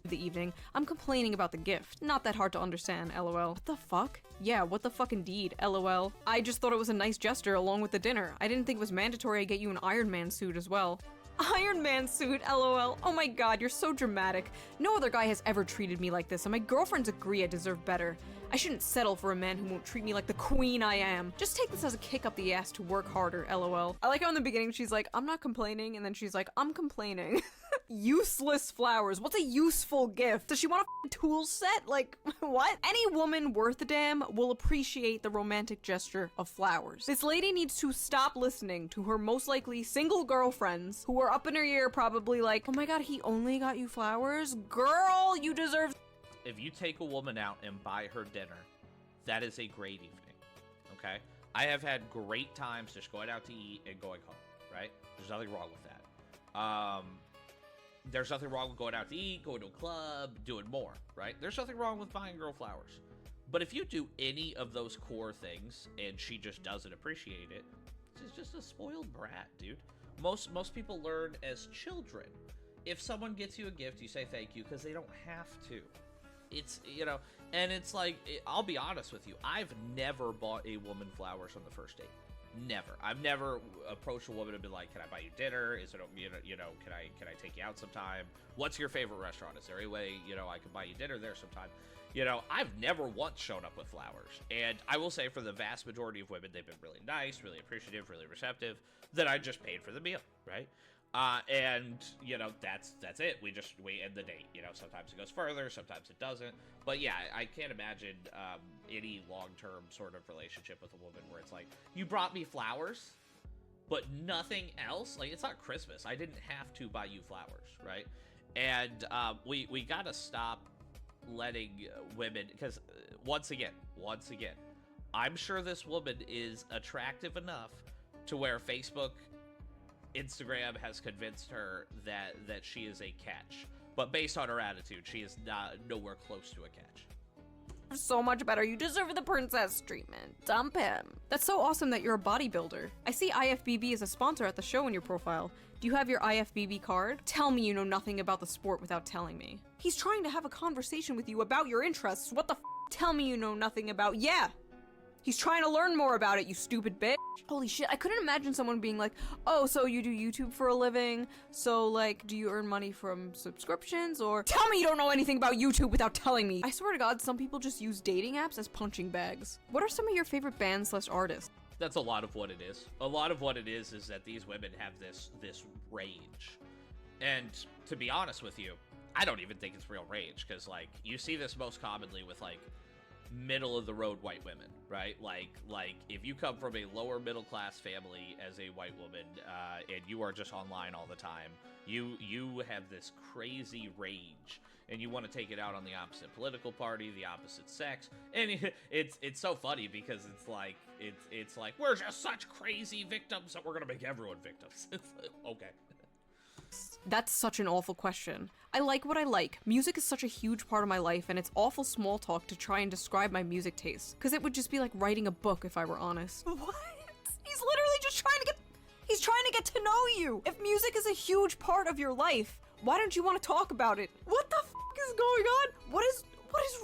the evening. I'm complaining about the gift. Not that hard to understand, lol. What the fuck? Yeah, what the fuck indeed, lol. I just thought it was a nice gesture along with the dinner. I didn't think it was mandatory I get you an Iron Man suit as well. Iron Man suit, lol. Oh my god, you're so dramatic. No other guy has ever treated me like this, and my girlfriends agree I deserve better. I shouldn't settle for a man who won't treat me like the queen I am. Just take this as a kick up the ass to work harder, lol. I like how in the beginning she's like, I'm not complaining, and then she's like, I'm complaining. Useless flowers. What's a useful gift? Does she want a tool set? Like, what? Any woman worth a damn will appreciate the romantic gesture of flowers. This lady needs to stop listening to her most likely single girlfriends who are up in her ear probably like, oh my god, he only got you flowers? Girl, you deserve... If you take a woman out and buy her dinner, that is a great evening, okay? I have had great times just going out to eat and going home, right? There's nothing wrong with that. There's nothing wrong with going out to eat, going to a club, doing more, right? There's nothing wrong with buying a girl flowers. But if you do any of those core things and she just doesn't appreciate it, she's just a spoiled brat, dude. Most people learn as children. If someone gets you a gift, you say thank you because they don't have to. It's, and it's like, I'll be honest with you. I've never bought a woman flowers on the first date. Never. I've never approached a woman and been like, can I buy you dinner? Is it, can I take you out sometime? What's your favorite restaurant? Is there any way, I could buy you dinner there sometime? I've never once shown up with flowers. And I will say for the vast majority of women, they've been really nice, really appreciative, really receptive, that I just paid for the meal, right? And that's it. We end the date. Sometimes it goes further, sometimes it doesn't. But yeah, I can't imagine any long-term sort of relationship with a woman where it's like, you brought me flowers, but nothing else. Like, it's not Christmas. I didn't have to buy you flowers, right? And we gotta stop letting women, because once again, I'm sure this woman is attractive enough to where Facebook, Instagram has convinced her that she is a catch, but based on her attitude, she is nowhere close to a catch. So much better. You deserve the princess treatment. Dump him. That's so awesome that you're a bodybuilder. I see IFBB as a sponsor at the show in your profile. Do you have your IFBB card? Tell me you know nothing about the sport without telling me. He's trying to have a conversation with you about your interests. What the f? Tell me you know nothing about... Yeah! He's trying to learn more about it, you stupid bitch. Holy shit, I couldn't imagine someone being like, oh, so you do YouTube for a living? So, like, do you earn money from subscriptions? Or, tell me you don't know anything about YouTube without telling me. I swear to God, some people just use dating apps as punching bags. What are some of your favorite bands/artists? That's a lot of what it is. A lot of what it is that these women have this rage. And to be honest with you, I don't even think it's real rage, because, like, you see this most commonly with, like, middle of the road white women, right? Like if you come from a lower middle class family as a white woman, and you are just online all the time, you have this crazy rage, and you want to take it out on the opposite political party, the opposite sex, and it's so funny because it's like we're just such crazy victims that we're gonna make everyone victims. It's like, okay. That's such an awful question. I like what I like. Music is such a huge part of my life, and it's awful small talk to try and describe my music taste. Because it would just be like writing a book if I were honest. What? He's literally just he's trying to get to know you! If music is a huge part of your life, why don't you want to talk about it? What the f is going on? What is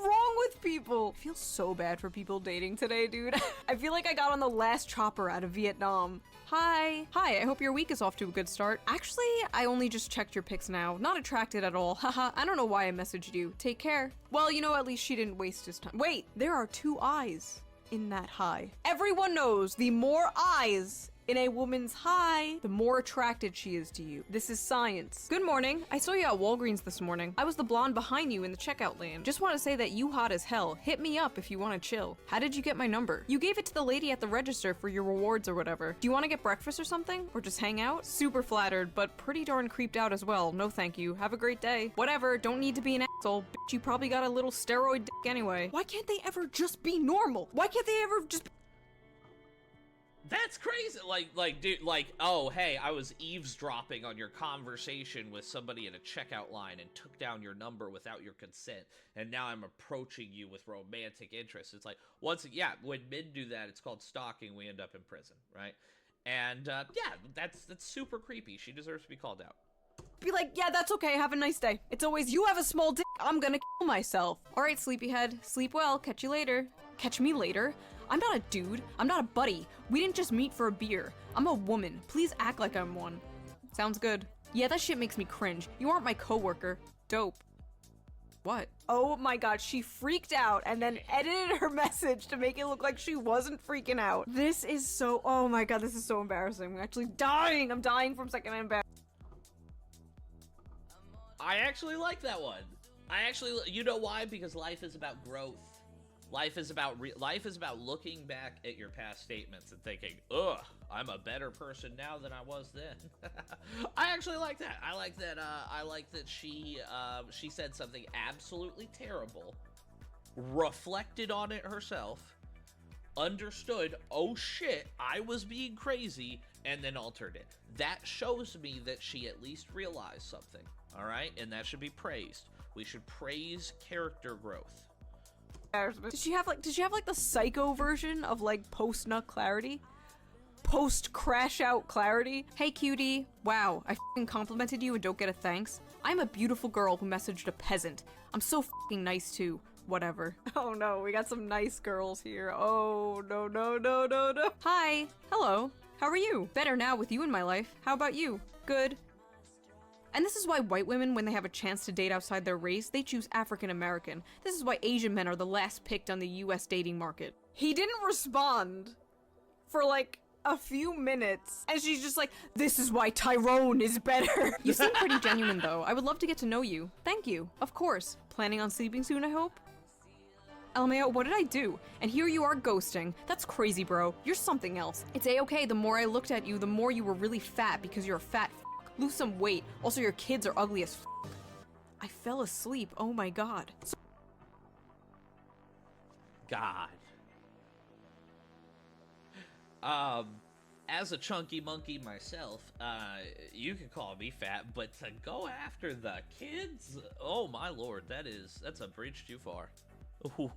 wrong with people? I feel so bad for people dating today, dude. I feel like I got on the last chopper out of Vietnam. Hi, I hope your week is off to a good start. Actually, I only just checked your pics now. Not attracted at all. Haha, I don't know why I messaged you. Take care. Well, you know, at least she didn't waste his time. Wait, there are 2 eyes in that hi. Everyone knows the more eyes in a woman's hi, the more attracted she is to you. This is science. Good morning. I saw you at Walgreens this morning. I was the blonde behind you in the checkout lane. Just want to say that you hot as hell. Hit me up if you want to chill. How did you get my number? You gave it to the lady at the register for your rewards or whatever. Do you want to get breakfast or something? Or just hang out? Super flattered, but pretty darn creeped out as well. No thank you. Have a great day. Whatever, don't need to be an asshole. Bitch, you probably got a little steroid dick anyway. Why can't they ever just be normal? Why can't they ever just... That's crazy. Dude, oh, hey, I was eavesdropping on your conversation with somebody in a checkout line and took down your number without your consent, and now I'm approaching you with romantic interest. It's like, when men do that, it's called stalking. We end up in prison, right? And, yeah, that's super creepy. She deserves to be called out. Be like, yeah, that's okay, have a nice day. It's always, you have a small dick, I'm gonna kill myself. Alright, sleepyhead, sleep well, catch you later. Catch me later? I'm not a dude, I'm not a buddy. We didn't just meet for a beer. I'm a woman, please act like I'm one. Sounds good. Yeah, that shit makes me cringe. You aren't my coworker. Dope. What? Oh my god, she freaked out and then edited her message to make it look like she wasn't freaking out. This is so, oh my god, this is so embarrassing. I'm actually dying. I'm dying from second-hand embarrassment. I actually like that one. You know why? Because life is about growth. Life is about looking back at your past statements and thinking, ugh, I'm a better person now than I was then. I actually like that. I like that she said something absolutely terrible, reflected on it herself, understood, oh shit, I was being crazy, and then altered it. That shows me that she at least realized something, all right? And that should be praised. We should praise character growth. Did she have like the psycho version of like post-nut clarity? Post-crash out clarity? Hey cutie, wow, I f***ing complimented you and don't get a thanks? I'm a beautiful girl who messaged a peasant. I'm so f***ing nice too. Whatever. Oh no, we got some nice girls here. Oh no. Hi, hello, how are you? Better now with you in my life. How about you? Good. And this is why white women, when they have a chance to date outside their race, they choose African American. This is why Asian men are the last picked on the US dating market. He didn't respond for like a few minutes, and she's just like, this is why Tyrone is better. You seem pretty genuine though. I would love to get to know you. Thank you. Of course. Planning on sleeping soon, I hope? LMAO, what did I do? And here you are ghosting. That's crazy, bro. You're something else. It's a-okay, the more I looked at you, the more you were really fat because you're a fat f***. Lose some weight. Also, your kids are ugly as f***. I fell asleep. Oh my god. God. As a chunky monkey myself, you can call me fat, but to go after the kids? Oh my lord, that's a bridge too far. Wow.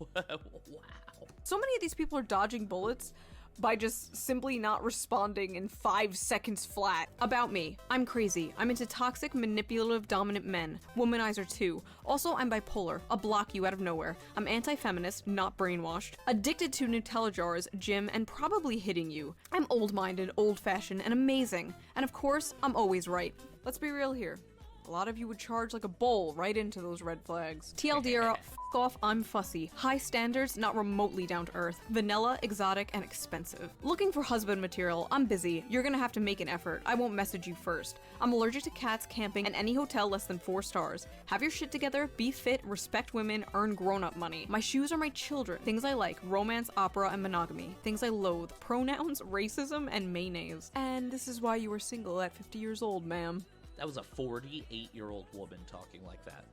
So many of these people are dodging bullets by just simply not responding in 5 seconds flat. About me, I'm crazy. I'm into toxic, manipulative, dominant men. Womanizer too. Also, I'm bipolar. I'll block you out of nowhere. I'm anti-feminist, not brainwashed. Addicted to Nutella jars, gym, and probably hitting you. I'm old-minded, old-fashioned, and amazing. And of course, I'm always right. Let's be real here. A lot of you would charge like a bull right into those red flags. TLDR, f*** off, I'm fussy. High standards, not remotely down to earth. Vanilla, exotic, and expensive. Looking for husband material, I'm busy. You're gonna have to make an effort. I won't message you first. I'm allergic to cats, camping, and any hotel less than 4 stars. Have your shit together, be fit, respect women, earn grown-up money. My shoes are my children. Things I like, romance, opera, and monogamy. Things I loathe, pronouns, racism, and mayonnaise. And this is why you were single at 50 years old, ma'am. That was a 48-year-old woman talking like that.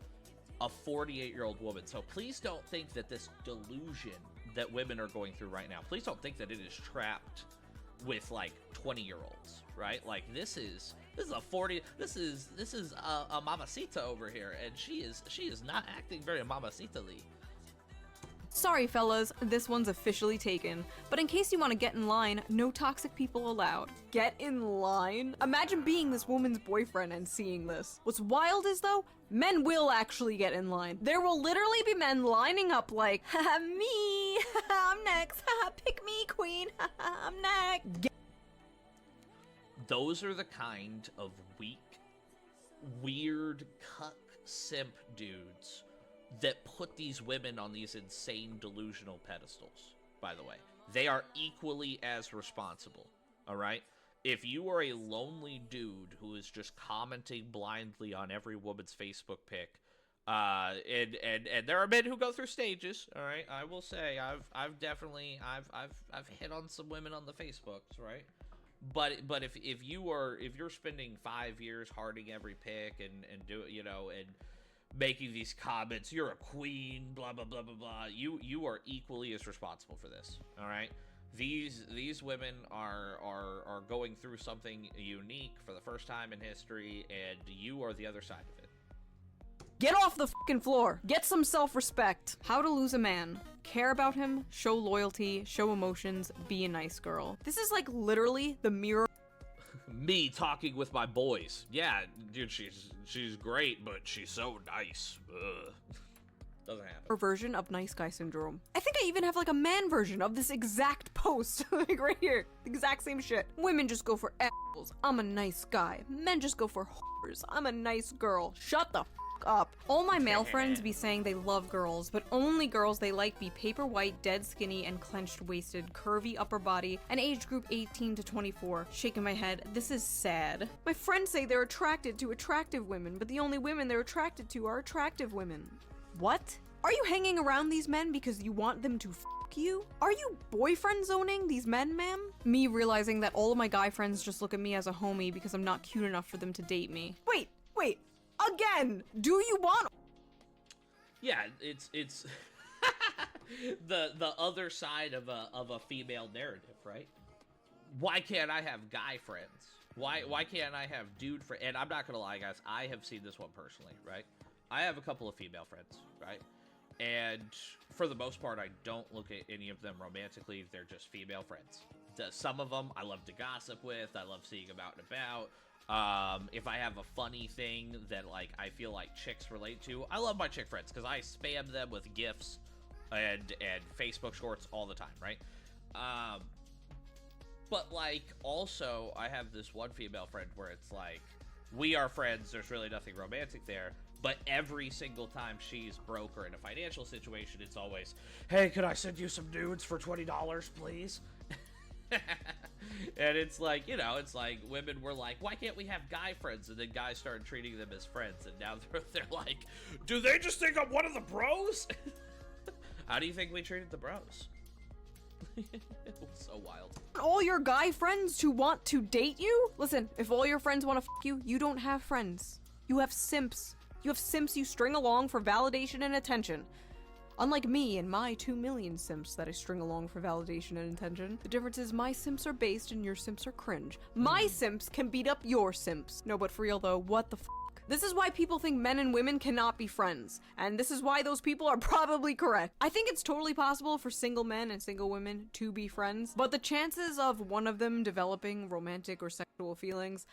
A 48-year-old woman. So please don't think that this delusion that women are going through right now, please don't think that it is trapped with like 20-year-olds, right? Like this is a 40, this is a mamacita over here, and she is not acting very mamacita-ly. Sorry fellas, this one's officially taken. But in case you want to get in line, no toxic people allowed. Get in line? Imagine being this woman's boyfriend and seeing this. What's wild is though, men will actually get in line. There will literally be men lining up like, haha, me, I'm next, haha, pick me, queen, haha, I'm next. Those are the kind of weak, weird, cuck simp dudes that put these women on these insane delusional pedestals, by the way. They are equally as responsible, all right? If you are a lonely dude who is just commenting blindly on every woman's Facebook pic, and there are men who go through stages, all right? I will say I've definitely hit on some women on the Facebooks, right? But if you're spending 5 years hearting every pic and do, you know, and making these comments, you're a queen, blah blah blah blah blah, you are equally as responsible for this, all right? These women are going through something unique for the first time in history, and you are the other side of it. Get off the fucking floor. Get some self-respect. How to lose a man. Care about him, show loyalty, show emotions, be a nice girl. This is like literally the mirror. Me talking with my boys. Yeah, dude, she's great, but she's so nice. Ugh. Doesn't happen. Version of nice guy syndrome. I think I even have like a man version of this exact post. Like right here. The exact same shit. Women just go for assholes. I'm a nice guy. Men just go for whores. I'm a nice girl. Shut the f up. All my male friends be saying they love girls, but only girls they like be paper white, dead skinny, and clenched waisted, curvy upper body, and age group 18 to 24. Shaking my head. This is sad. My friends say they're attracted to attractive women, but the only women they're attracted to are attractive women. What? Are you hanging around these men because you want them to f you? Are you boyfriend zoning these men, ma'am? Me realizing that all of my guy friends just look at me as a homie because I'm not cute enough for them to date me. Wait. Again, do you want? Yeah, it's the other side of a female narrative, right? Why can't I have guy friends? Why can't I have dude friends? And I'm not gonna lie, guys, I have seen this one personally, right? I have a couple of female friends, right? And for the most part, I don't look at any of them romantically. They're just female friends. Some of them I love to gossip with. I love seeing them out and about. If I have a funny thing that like I feel like chicks relate to, I love my chick friends because I spam them with GIFs and Facebook shorts all the time, right? But like also I have this one female friend where it's like we are friends, there's really nothing romantic there, but every single time she's broke or in a financial situation, it's always, hey, could I send you some nudes for $20, please? And it's like, you know, it's like women were like, why can't we have guy friends? And then guys started treating them as friends, and now they're like, do they just think I'm one of the bros? How do you think we treated the bros? It was so wild. All your guy friends who want to date you? Listen, if all your friends want to f you, you don't have friends. You have simps. You have simps you string along for validation and attention. Unlike me and my 2 million simps that I string along for validation and attention, the difference is my simps are based and your simps are cringe. My simps can beat up your simps. No, but for real though, what the f***? This is why people think men and women cannot be friends, and this is why those people are probably correct. I think it's totally possible for single men and single women to be friends, but the chances of one of them developing romantic or sexual feelings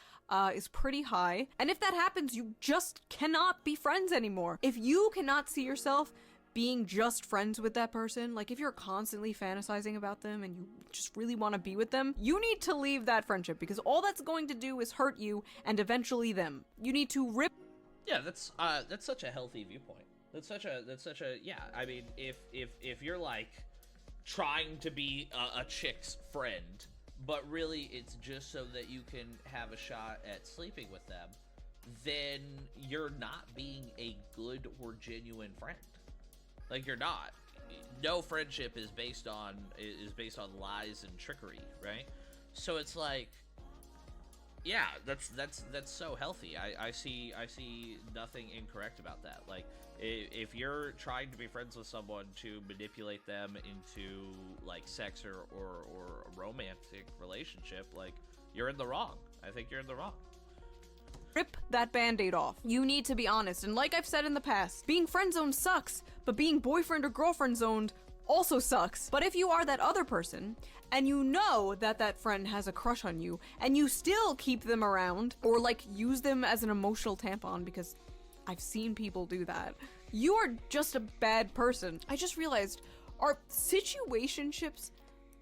is pretty high, and if that happens, you just cannot be friends anymore. If you cannot see yourself being just friends with that person, like if you're constantly fantasizing about them and you just really want to be with them, you need to leave that friendship because all that's going to do is hurt you and eventually them. You need to rip. Yeah, that's such a healthy viewpoint. That's such a yeah. I mean, if you're like trying to be a chick's friend, but really it's just so that you can have a shot at sleeping with them, then you're not being a good or genuine friend. Like, you're not. No friendship is based on lies and trickery, right? So it's like, Yeah, that's so healthy. I see nothing incorrect about that. Like, if you're trying to be friends with someone to manipulate them into like sex or a romantic relationship, like, you're in the wrong. I think you're in the wrong. Rip that band-aid off. You need to be honest, and like I've said in the past, being friend-zoned sucks, but being boyfriend or girlfriend-zoned also sucks. But if you are that other person, and you know that that friend has a crush on you, and you still keep them around, or like use them as an emotional tampon, because I've seen people do that, you are just a bad person. I just realized, are situationships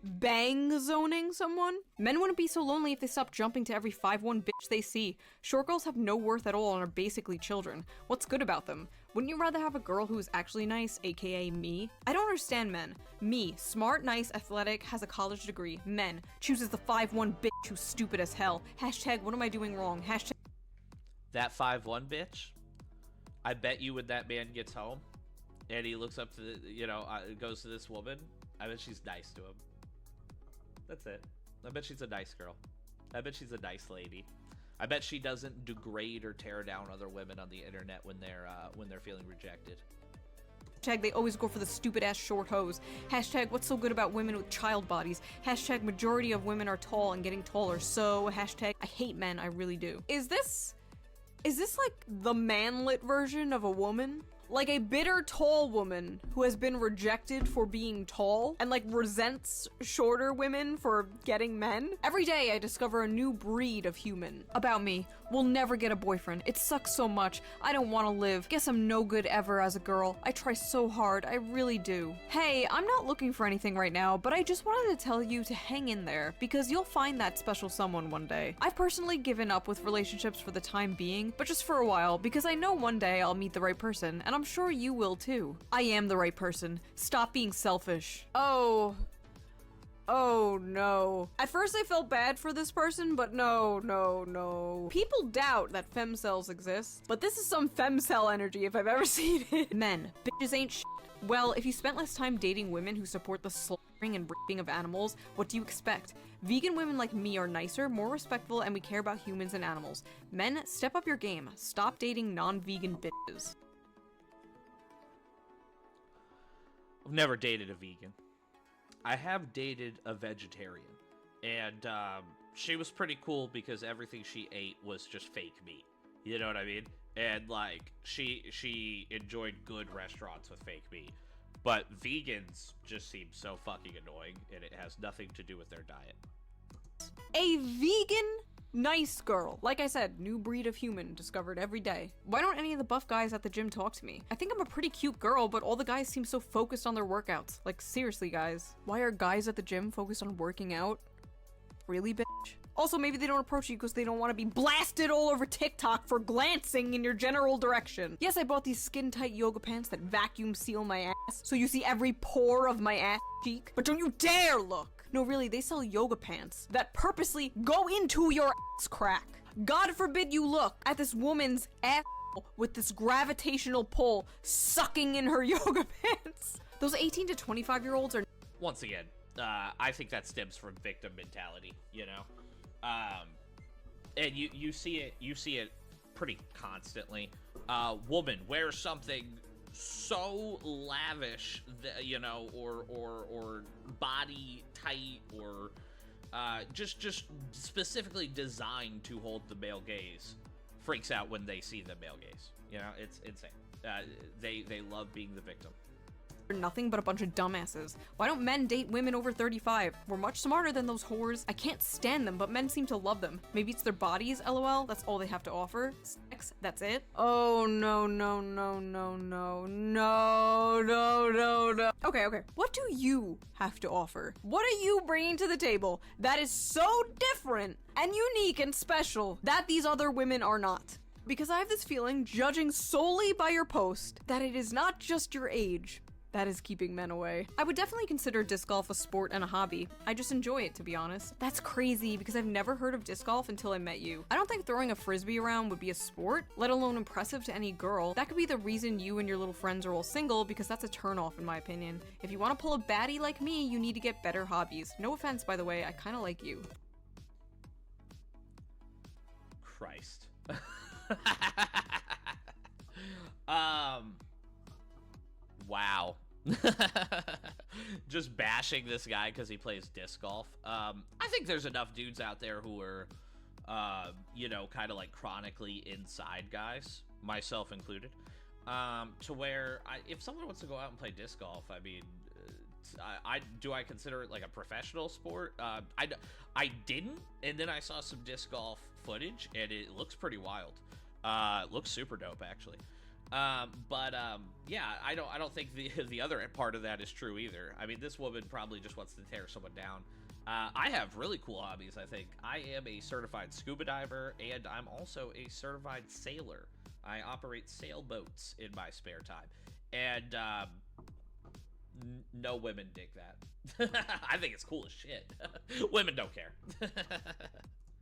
bang zoning someone? Men wouldn't be so lonely if they stopped jumping to every 5'1" bitch they see. Short girls have no worth at all and are basically children. What's good about them? Wouldn't you rather have a girl who's actually nice, aka me? I don't understand men. Me, smart, nice, athletic, has a college degree. Men, chooses the 5'1" bitch who's stupid as hell. Hashtag, what am I doing wrong? Hashtag. That 5'1" bitch, I bet you when that man gets home and he looks up to the, goes to this woman, I bet she's nice to him. That's it. I bet she's a nice girl. I bet she's a nice lady. I bet she doesn't degrade or tear down other women on the internet when they're feeling rejected. Hashtag, they always go for the stupid ass short hose. Hashtag, what's so good about women with child bodies? Hashtag, majority of women are tall and getting taller. So hashtag, I hate men, I really do. Is this like the manlit version of a woman? Like a bitter tall woman who has been rejected for being tall and like resents shorter women for getting men? Every day I discover a new breed of human. About me, will never get a boyfriend. It sucks so much. I don't want to live. Guess I'm no good ever as a girl. I try so hard. I really do. Hey, I'm not looking for anything right now, but I just wanted to tell you to hang in there because you'll find that special someone one day. I've personally given up with relationships for the time being, but just for a while because I know one day I'll meet the right person and I'm sure you will too. I am the right person. Stop being selfish. Oh no. At first I felt bad for this person, but no. People doubt that femcells exist, but this is some femcell energy if I've ever seen it. Men, bitches ain't shit. Well, if you spent less time dating women who support the slaughtering and raping of animals, what do you expect? Vegan women like me are nicer, more respectful, and we care about humans and animals. Men, step up your game. Stop dating non-vegan bitches. I've never dated a vegan. I have dated a vegetarian, and she was pretty cool because everything she ate was just fake meat. You know what I mean? And like she enjoyed good restaurants with fake meat. But vegans just seem so fucking annoying, and it has nothing to do with their diet. A vegan nice girl. Like I said, new breed of human discovered every day. Why don't any of the buff guys at the gym talk to me? I think I'm a pretty cute girl, but all the guys seem so focused on their workouts. Like, seriously, guys. Why are guys at the gym focused on working out? Really, bitch? Also, maybe they don't approach you because they don't want to be blasted all over TikTok for glancing in your general direction. Yes, I bought these skin-tight yoga pants that vacuum seal my ass, so you see every pore of my ass cheek. But don't you dare look! No, really, they sell yoga pants that purposely go into your ass crack. God forbid you look at this woman's ass with this gravitational pull sucking in her yoga pants. Those 18 to 25-year-olds are... Once again, I think that stems from victim mentality, you know? And you see it pretty constantly. Woman wears something so lavish that, you know, or body tight, or just specifically designed to hold the male gaze, freaks out when they see the male gaze. You know, it's insane. They love being the victim. Nothing but a bunch of dumbasses. Why don't men date women over 35? We're much smarter than those whores. I can't stand them, but men seem to love them. Maybe it's their bodies, lol. That's all they have to offer. Sex, that's it. Oh, no. Okay. What do you have to offer? What are you bringing to the table that is so different and unique and special that these other women are not? Because I have this feeling, judging solely by your post, that it is not just your age that is keeping men away. I would definitely consider disc golf a sport and a hobby. I just enjoy it, to be honest. That's crazy, because I've never heard of disc golf until I met you. I don't think throwing a frisbee around would be a sport, let alone impressive to any girl. That could be the reason you and your little friends are all single, because that's a turnoff in my opinion. If you want to pull a baddie like me, you need to get better hobbies. No offense, by the way, I kinda like you. Christ. Wow. Just bashing this guy because he plays disc golf. I think there's enough dudes out there who are, you know, kind of like chronically inside guys, myself included, to where if someone wants to go out and play disc golf, I mean, I consider it like a professional sport? I didn't, and then I saw some disc golf footage, and it looks pretty wild. It looks super dope, actually. Yeah, I don't think the other part of that is true either. I mean, this woman probably just wants to tear someone down. I have really cool hobbies, I think. I am a certified scuba diver, and I'm also a certified sailor. I operate sailboats in my spare time, and no women dig that. I think it's cool as shit. Women don't care.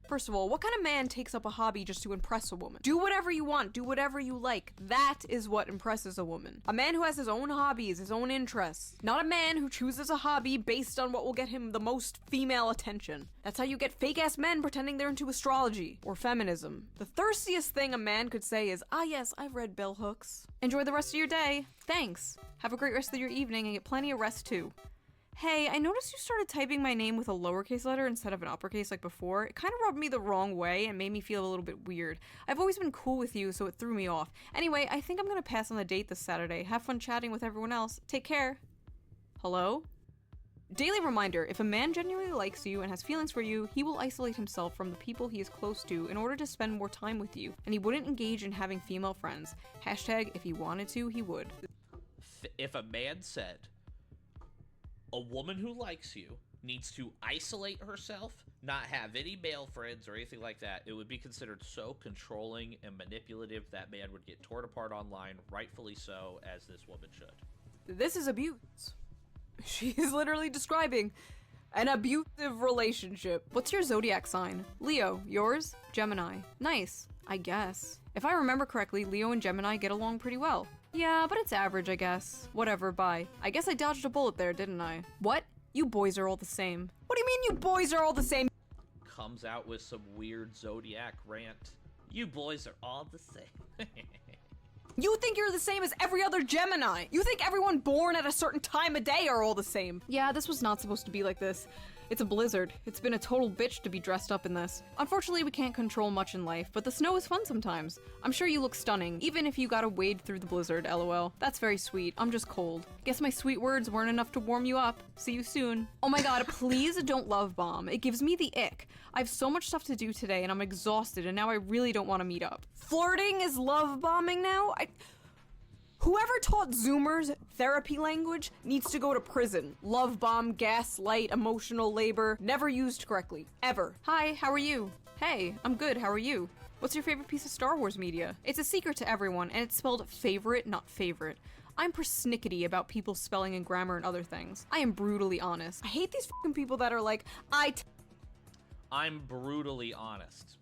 First of all, what kind of man takes up a hobby just to impress a woman? Do whatever you want, do whatever you like. That is what impresses a woman. A man who has his own hobbies, his own interests. Not a man who chooses a hobby based on what will get him the most female attention. That's how you get fake-ass men pretending they're into astrology or feminism. The thirstiest thing a man could say is, "Ah yes, I've read bell hooks." Enjoy the rest of your day. Thanks. Have a great rest of your evening and get plenty of rest too. Hey, I noticed you started typing my name with a lowercase letter instead of an uppercase like before. It kind of rubbed me the wrong way and made me feel a little bit weird. I've always been cool with you, so it threw me off. Anyway, I think I'm gonna pass on the date this Saturday. Have fun chatting with everyone else. Take care. Hello? Daily reminder, if a man genuinely likes you and has feelings for you, he will isolate himself from the people he is close to in order to spend more time with you, and he wouldn't engage in having female friends. Hashtag, if he wanted to, he would. If a man said, a woman who likes you needs to isolate herself, not have any male friends or anything like that, it would be considered so controlling and manipulative that man would get torn apart online, rightfully so, as this woman should. This is abuse. She is literally describing an abusive relationship. What's your zodiac sign? Leo. Yours? Gemini. Nice, I guess. If I remember correctly, Leo and Gemini get along pretty well. Yeah, but it's average, I guess. Whatever, bye. I guess I dodged a bullet there, didn't I? What? You boys are all the same. What do you mean you boys are all the same? Comes out with some weird zodiac rant. You boys are all the same. You think you're the same as every other Gemini. You think everyone born at a certain time of day are all the same. Yeah, this was not supposed to be like this. It's a blizzard. It's been a total bitch to be dressed up in this. Unfortunately, we can't control much in life, but the snow is fun sometimes. I'm sure you look stunning, even if you gotta wade through the blizzard, lol. That's very sweet. I'm just cold. Guess my sweet words weren't enough to warm you up. See you soon. Oh my god, please don't love bomb. It gives me the ick. I have so much stuff to do today and I'm exhausted and now I really don't want to meet up. Flirting is love bombing now? Whoever taught Zoomers therapy language needs to go to prison. Love bomb, gaslight, emotional labor, never used correctly. Ever. Hi, how are you? Hey, I'm good, how are you? What's your favorite piece of Star Wars media? It's a secret to everyone, and it's spelled favorite, not favorite. I'm persnickety about people's spelling and grammar and other things. I am brutally honest. I hate these fucking people that are like, I'm brutally honest.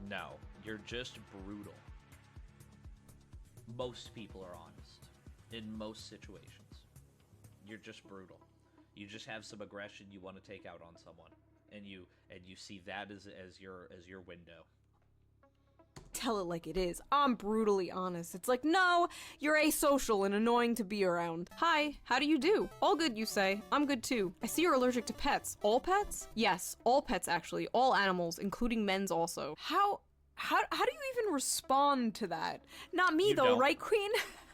No, you're just brutal. Most people are honest in most situations. You're just brutal. You just have some aggression you want to take out on someone, and you see that as your window. Tell it like it is. I'm brutally honest. It's like, no, you're asocial and annoying to be around. Hi, how do you do? All good, you say. I'm good too. I see you're allergic to pets. All pets? Yes, all pets actually. All animals, including men's also. How do you even respond to that? Not me though, right, Queen?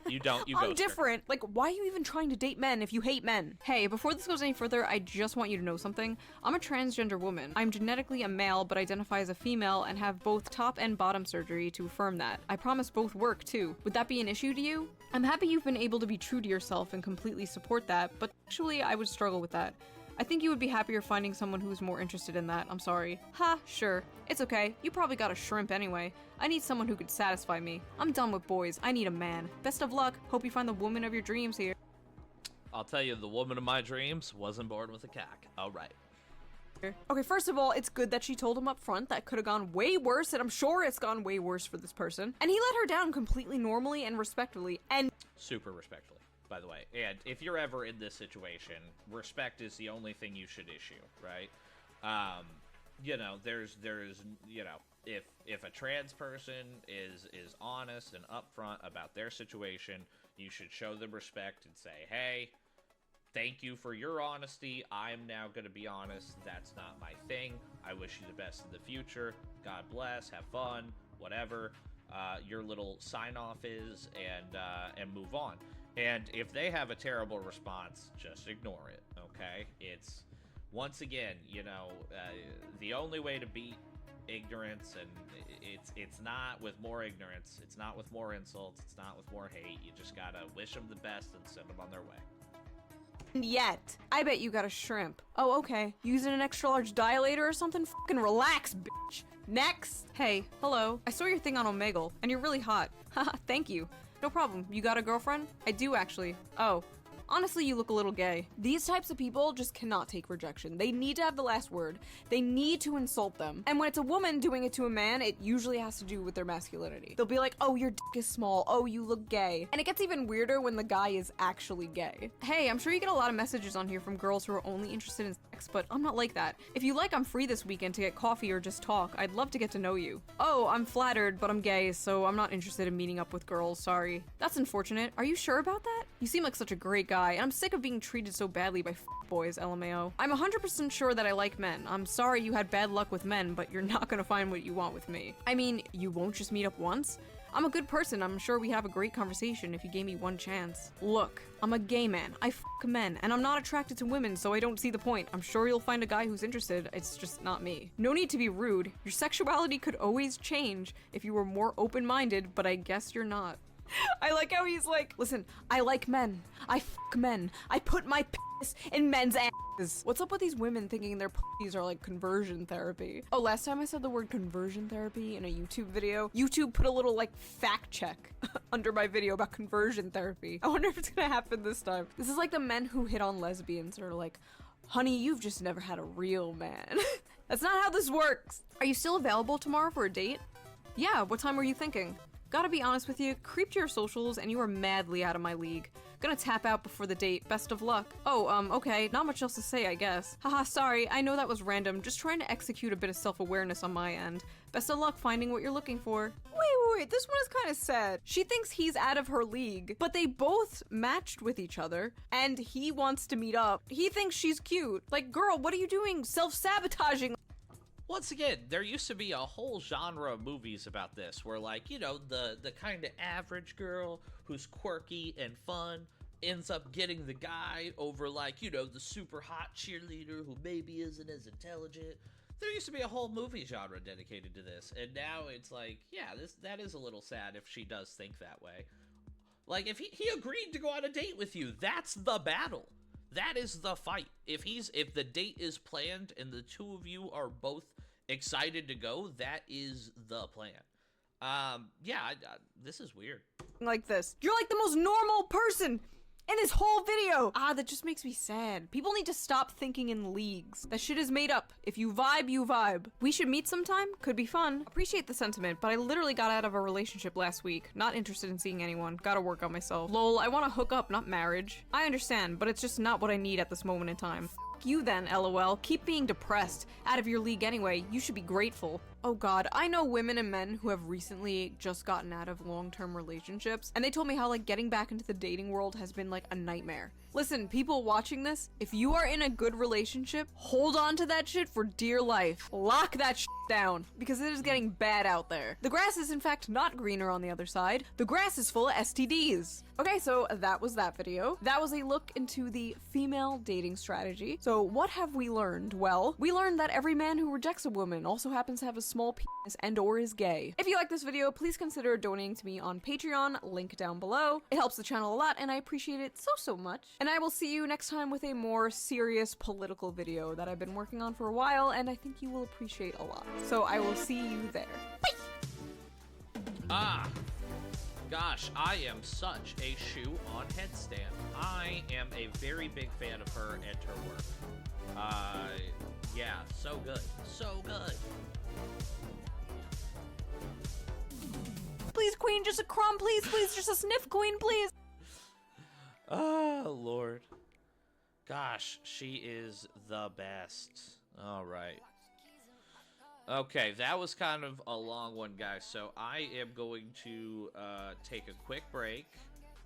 You don't. You I'm different. Like, why are you even trying to date men if you hate men? Hey, before this goes any further, I just want you to know something. I'm a transgender woman. I'm genetically a male, but identify as a female and have both top and bottom surgery to affirm that. I promise both work, too. Would that be an issue to you? I'm happy you've been able to be true to yourself and completely support that, but actually, I would struggle with that. I think you would be happier finding someone who's more interested in that. I'm sorry. Ha, sure. It's okay. You probably got a shrimp anyway. I need someone who could satisfy me. I'm done with boys. I need a man. Best of luck. Hope you find the woman of your dreams here. I'll tell you, the woman of my dreams wasn't born with a cock. All right. Okay, first of all, it's good that she told him up front. That could have gone way worse, and I'm sure it's gone way worse for this person. And he let her down completely normally and respectfully, and super respectfully, by the way. And if you're ever in this situation, respect is the only thing you should issue, right? you know, there's you know, if a trans person is honest and upfront about their situation, you should show them respect and say, hey, thank you for your honesty. I'm now going to be honest. That's not my thing. I wish you the best in the future. God bless. Have fun. Whatever your little sign off is, and move on. And if they have a terrible response, just ignore it. Okay? It's once again, you know, the only way to beat ignorance, and it's not with more ignorance. It's not with more insults. It's not with more hate. You just gotta wish them the best and send them on their way. Yet. I bet you got a shrimp. Oh, okay. Using an extra large dilator or something? Fucking relax, bitch. Next. Hey, hello. I saw your thing on Omegle, and you're really hot. Haha, thank you. No problem. You got a girlfriend? I do, actually. Oh. Honestly, you look a little gay. These types of people just cannot take rejection. They need to have the last word. They need to insult them. And when it's a woman doing it to a man, it usually has to do with their masculinity. They'll be like, oh, your dick is small. Oh, you look gay. And it gets even weirder when the guy is actually gay. Hey, I'm sure you get a lot of messages on here from girls who are only interested in sex, but I'm not like that. If you like, I'm free this weekend to get coffee or just talk. I'd love to get to know you. Oh, I'm flattered, but I'm gay, so I'm not interested in meeting up with girls, sorry. That's unfortunate. Are you sure about that? You seem like such a great guy. And I'm sick of being treated so badly by boys, LMAO. I'm 100% sure that I like men. I'm sorry you had bad luck with men, but you're not gonna find what you want with me. I mean, you won't just meet up once? I'm a good person. I'm sure we have a great conversation if you gave me one chance. Look, I'm a gay man. I f men, and I'm not attracted to women, so I don't see the point. I'm sure you'll find a guy who's interested. It's just not me. No need to be rude. Your sexuality could always change if you were more open-minded, but I guess you're not. I like how he's like, listen, I like men. I f men. I put my penis in men's asses. What's up with these women thinking their pussies are like conversion therapy? Oh, last time I said the word conversion therapy in a YouTube video, YouTube put a little like fact check under my video about conversion therapy. I wonder if it's gonna happen this time. This is like the men who hit on lesbians or like, honey, you've just never had a real man. That's not how this works. Are you still available tomorrow for a date? Yeah, what time were you thinking? Gotta be honest with you, creeped your socials and you are madly out of my league. Gonna tap out before the date, best of luck. Oh, okay, not much else to say, I guess. Haha, sorry, I know that was random, just trying to execute a bit of self-awareness on my end. Best of luck finding what you're looking for. Wait, this one is kind of sad. She thinks he's out of her league, but they both matched with each other, and he wants to meet up. He thinks she's cute. Like, girl, what are you doing? Self-sabotaging. Once again, there used to be a whole genre of movies about this, where like, you know, the kind of average girl who's quirky and fun ends up getting the guy over like, you know, the super hot cheerleader who maybe isn't as intelligent. There used to be a whole movie genre dedicated to this, and now it's like, yeah, that is a little sad if she does think that way. Like, if he agreed to go on a date with you, that's the battle. That is the fight. If the date is planned and the two of you are both excited to go, that is the plan. Yeah, this is weird. Like this. You're like the most normal person in this whole video. That just makes me sad. People need to stop thinking in leagues. That shit is made up. If you vibe, you vibe. We should meet sometime. Could be fun. Appreciate the sentiment, but I literally got out of a relationship last week. Not interested in seeing anyone. Gotta work on myself. Lol, I want to hook up, not marriage. I understand, but it's just not what I need at this moment in time. F you then, LOL. Keep being depressed. Out of your league anyway. You should be grateful. Oh god, I know women and men who have recently just gotten out of long-term relationships, and they told me how like getting back into the dating world has been like a nightmare. Listen, people watching this, if you are in a good relationship, hold on to that shit for dear life. Lock that shit down, because it is getting bad out there. The grass is in fact not greener on the other side. The grass is full of STDs. Okay, so that was that video. That was a look into the female dating strategy. So what have we learned? Well, we learned that every man who rejects a woman also happens to have a small penis and or is gay. If you like this video, please consider donating to me on Patreon, link down below. It helps the channel a lot and I appreciate it so much. And I will see you next time with a more serious political video that I've been working on for a while and I think you will appreciate a lot. So I will see you there. Bye! Gosh, I am such a ShoeOnHead stan. I am a very big fan of her and her work. Yeah, so good. So good. Please, queen, just a crumb, please, just a sniff, queen, please. Oh, Lord. Gosh, she is the best. All right. Okay, that was kind of a long one, guys. So I am going to take a quick break,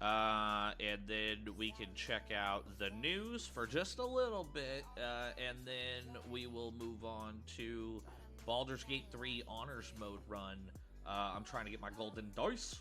and then we can check out the news for just a little bit, and then we will move on to Baldur's Gate 3 Honors Mode run. I'm trying to get my golden dice.